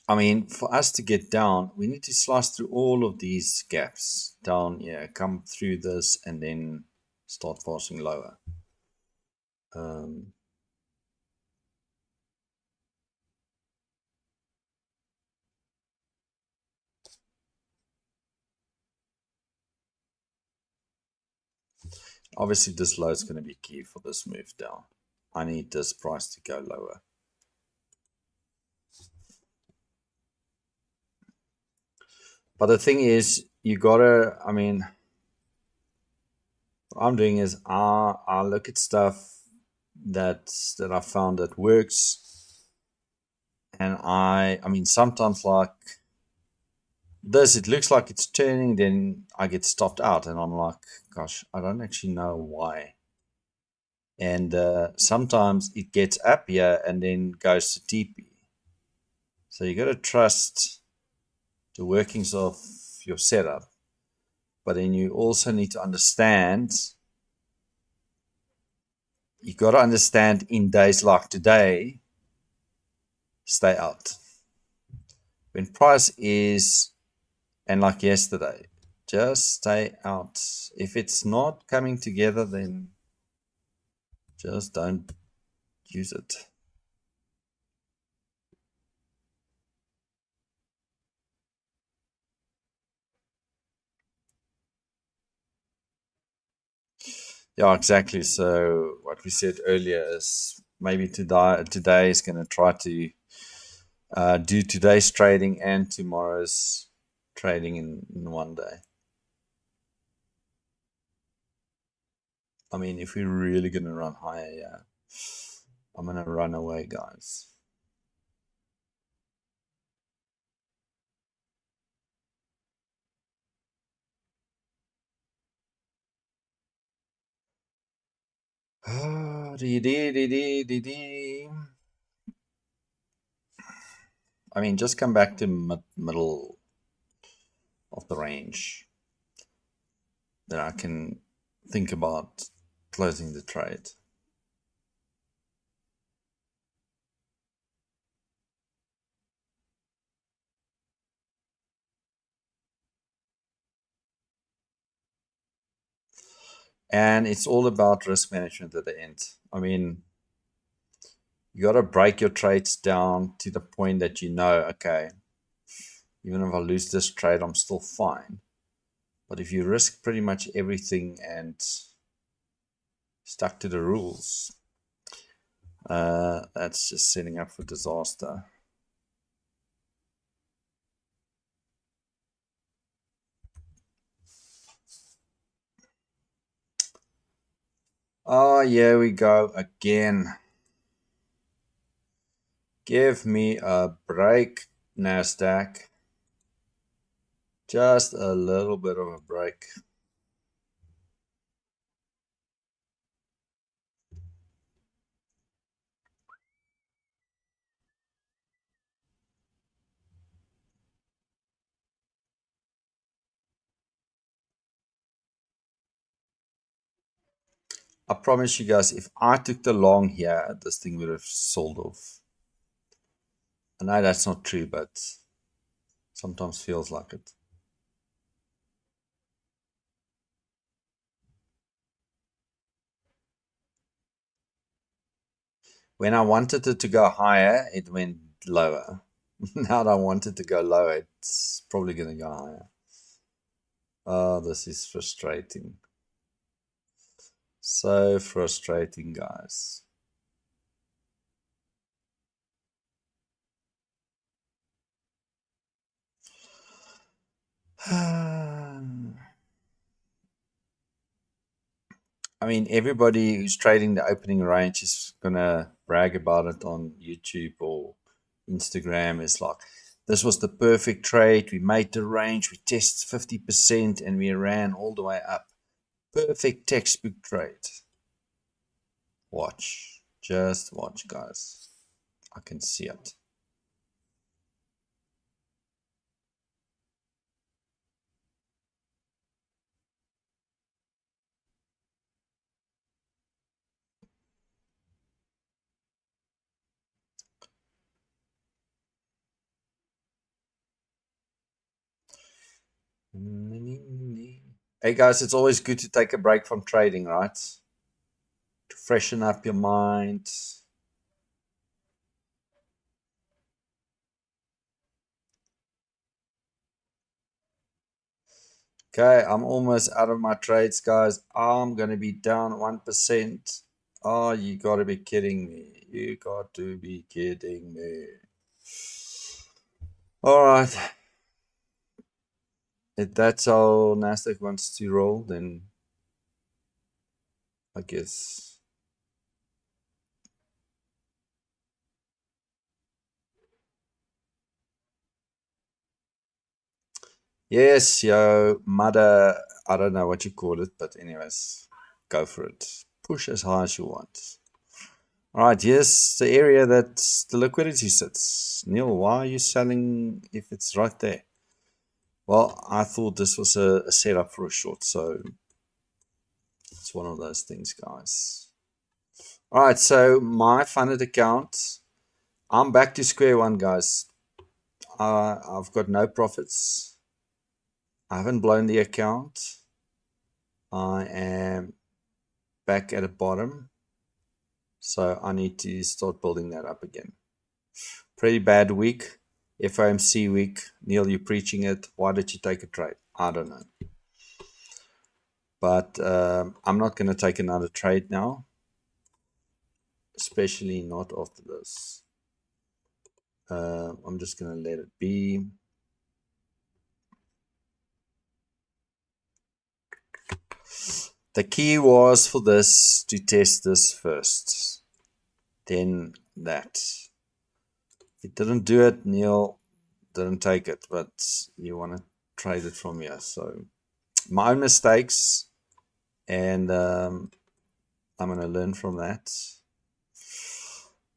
I mean, for us to get down, we need to slice through all of these gaps down here, come through this, and then start passing lower. Obviously, this low is going to be key for this move down. I need this price to go lower. But the thing is, you gotta, I mean, what I'm doing is I look at stuff that I found that works. And I mean, sometimes like this, it looks like it's turning, then I get stopped out, and I'm like, gosh, I don't actually know why. And sometimes it gets up here and then goes to TP. So you got to trust the workings of your setup, but then you also need to understand. You got to understand in days like today, stay out. When price is, and like yesterday, just stay out. If it's not coming together, then just don't use it. Yeah, exactly. So what we said earlier is maybe today is going to try to do today's trading and tomorrow's trading in one day. I mean, if we're really going to run higher, yeah, I'm going to run away, guys. I mean, just come back to middle of the range. Then I can think about closing the trade. And it's all about risk management at the end. I mean, you got to break your trades down to the point that you know, okay, even if I lose this trade, I'm still fine. But if you risk pretty much everything and stuck to the rules, that's just setting up for disaster. Oh, here we go again. Give me a break, Nasdaq. Just a little bit of a break. I promise you guys, if I took the long here, this thing would have sold off. I know that's not true, but sometimes feels like it. When I wanted it to go higher, it went lower. Now that I want it to go lower, it's probably going to go higher. Oh, this is frustrating. So frustrating, guys. I mean, everybody who's trading the opening range is gonna brag about it on YouTube or Instagram. It's like, this was the perfect trade. We made the range, we tested 50%, and we ran all the way up. Perfect textbook trade. Watch. Just watch, guys. I can see it. Hey guys, it's always good to take a break from trading, right? To freshen up your mind. Okay, I'm almost out of my trades, guys. I'm gonna be down 1%. Oh, you gotta be kidding me. You got to be kidding me. Alright. If that's how Nasdaq wants to roll, then I guess Yes, yo, mother, I don't know what you call it, but anyways, go for it. Push as high as you want. All right, here's the area that the liquidity sits. Neil, why are you selling if it's right there? Well, I thought this was a setup for a short, so it's one of those things, guys. All right, so my funded account, I'm back to square one, guys. I've got no profits. I haven't blown the account. I am back at the bottom. So I need to start building that up again. Pretty bad week. FOMC week. Neil, you're preaching it. Why did you take a trade? I don't know. But I'm not going to take another trade now. Especially not after this. I'm just going to let it be. The key was for this to test this first. Then that. If it didn't do it, Neil didn't take it. But you want to trade it from here. So my own mistakes. And I'm going to learn from that.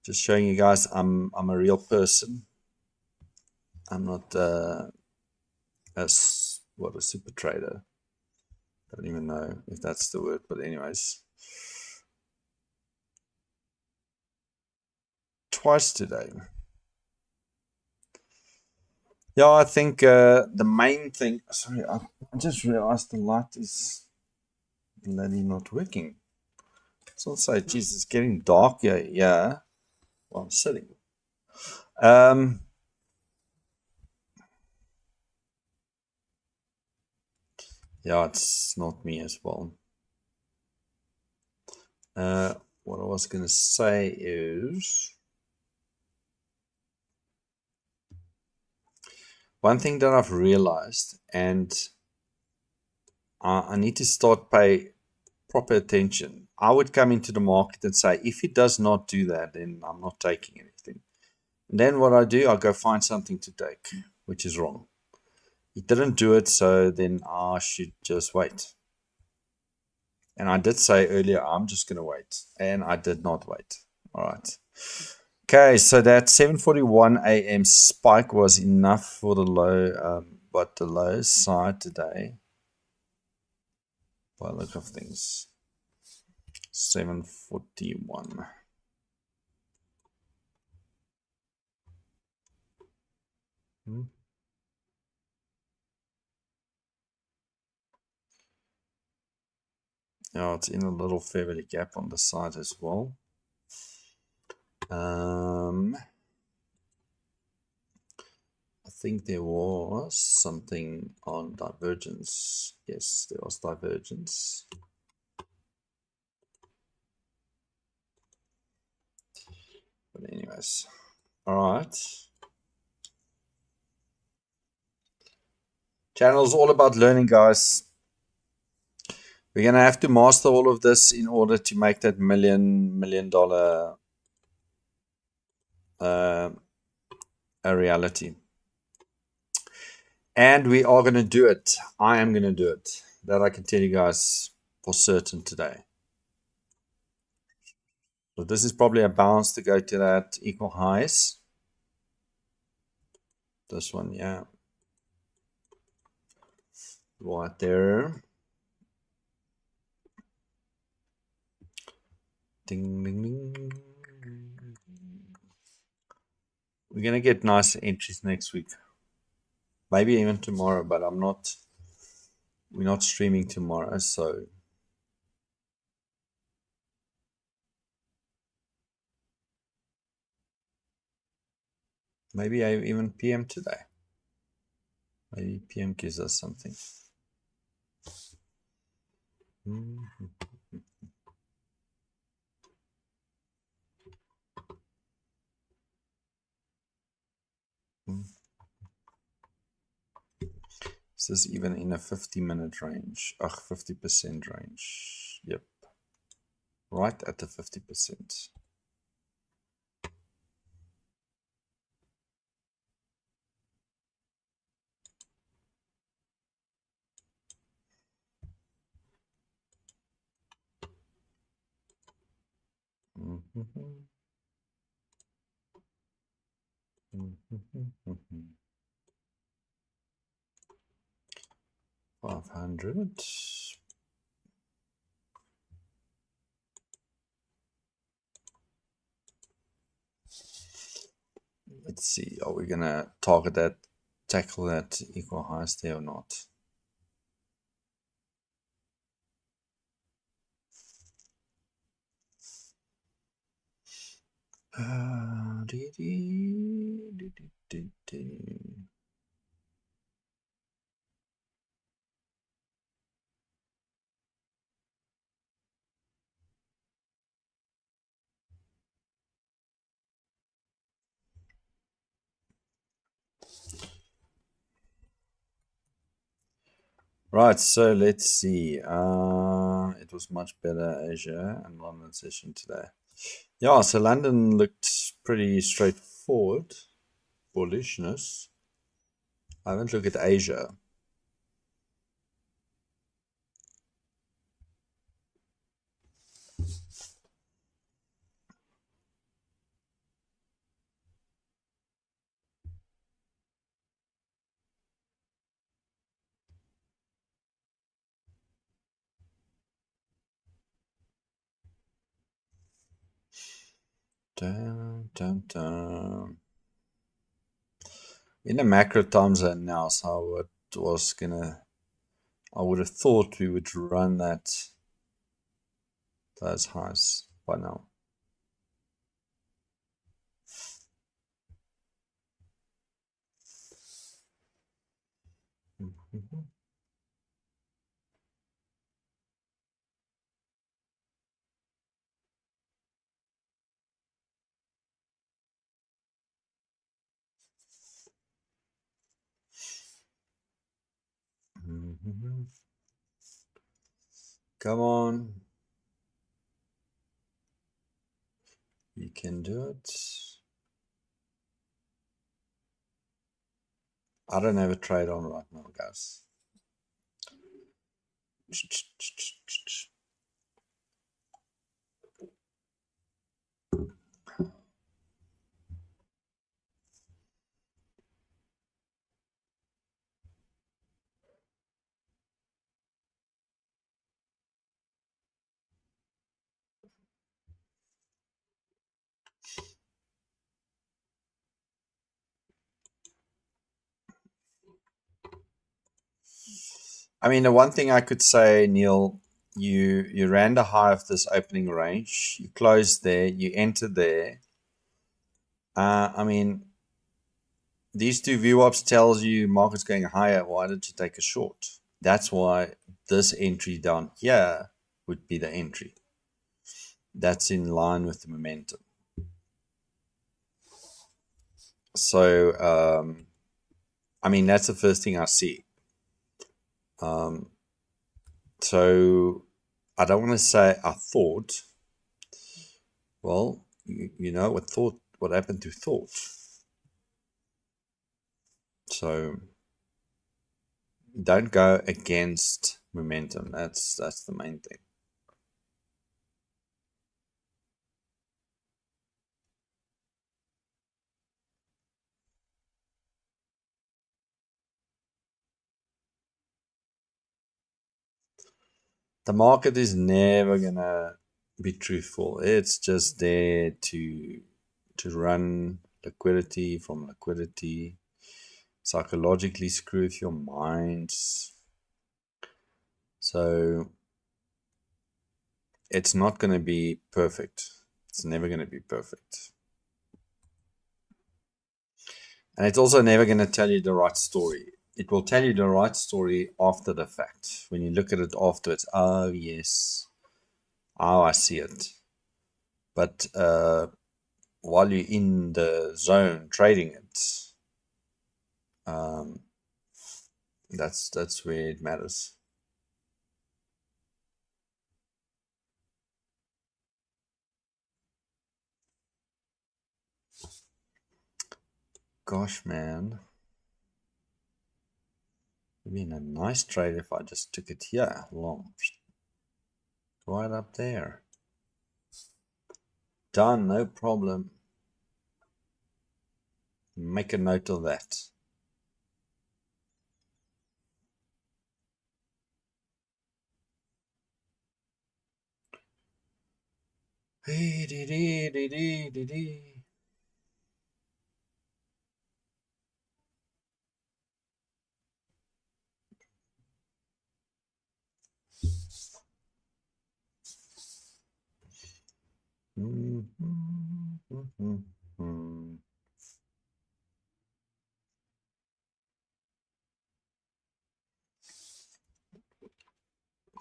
Just showing you guys I'm a real person. I'm not a super trader. I don't even know if that's the word, but anyways. Twice today. Yeah, I think the main thing. Sorry, I just realized the light is bloody not working. It's also, geez, it's getting dark here. Yeah, while I'm sitting. Yeah, it's not me as well. What I was going to say is one thing that I've realized, and I need to start pay proper attention. I would come into the market and say, if it does not do that, then I'm not taking anything. And then what I do, I go find something to take, which is wrong. It didn't do it, so then I should just wait. And I did say earlier, I'm just going to wait. And I did not wait. All right. Okay, so that 7:41 a.m. spike was enough for the low, but the low side today, by the look of things, 7:41. Now it's in a little fair value gap on the side as well. I think there was something on divergence. Yes, there was divergence. But anyways, all right. Channel is all about learning, guys. We're going to have to master all of this in order to make that million dollar a reality. And we are going to do it. I am going to do it. That I can tell you guys for certain today. So this is probably a bounce to go to that equal highs. This one, yeah. Right there. Ding, ding, ding. We're going to get nice entries next week. Maybe even tomorrow, but we're not streaming tomorrow, so maybe even PM today. Maybe PM gives us something. Is this even in a 50-minute range? 50% range. Yep. Right at the 50%. $500. Let's see, are we gonna target that, tackle that equal highs there or not? Right, so let's see. It was much better Asia and London session today. Yeah, so London looked pretty straightforward, bullishness. I haven't looked at Asia. Dun, dun, dun. In a macro time zone now, so it was gonna, I would have thought we would run those highs by now. Come on. You can do it. I don't have a trade on right now, guys. I mean, the one thing I could say, Neil, you ran the high of this opening range. You closed there. You entered there. I mean, these two VWAPs tells you market's going higher. Why did you take a short? That's why this entry down here would be the entry. That's in line with the momentum. So, I mean, that's the first thing I see. So I don't want to say I thought. Well, you know what happened to thought. So don't go against momentum. That's the main thing. The market is never gonna be truthful. It's just there to run liquidity from liquidity, psychologically screw with your minds. So it's not going to be perfect. It's never going to be perfect. And it's also never going to tell you the right story. It will tell you the right story after the fact. When you look at it afterwards, oh, yes, oh, I see it. But while you're in the zone trading it, that's where it matters. Gosh, man. It'd been a nice trade if I just took it here long. Right up there. Done, no problem. Make a note of that.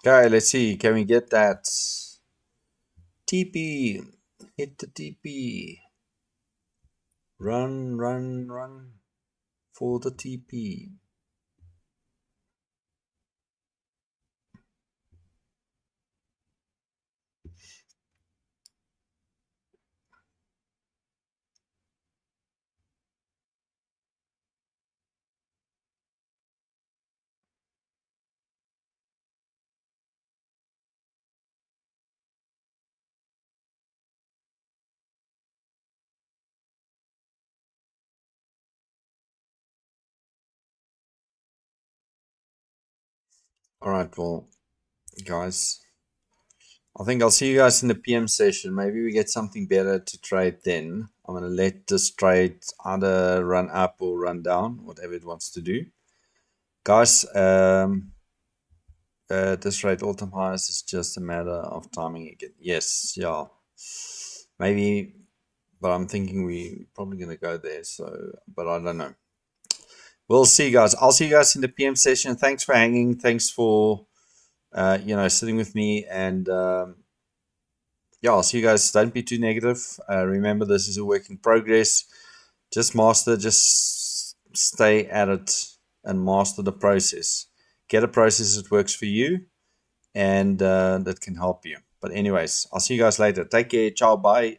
Okay, let's see. Can we get that TP? Hit the TP. Run, run, run for the TP. All right, well, guys, I think I'll see you guys in the PM session. Maybe we get something better to trade then. I'm going to let this trade either run up or run down, whatever it wants to do. Guys, this rate all-time highs is just a matter of timing again. Yes, yeah. Maybe, but I'm thinking we're probably going to go there. So, but I don't know. We'll see, guys. I'll see you guys in the PM session. Thanks for hanging. Thanks for, sitting with me. And yeah, I'll see you guys. Don't be too negative. Remember, this is a work in progress. Just master, just stay at it and master the process. Get a process that works for you and that can help you. But anyways, I'll see you guys later. Take care. Ciao. Bye.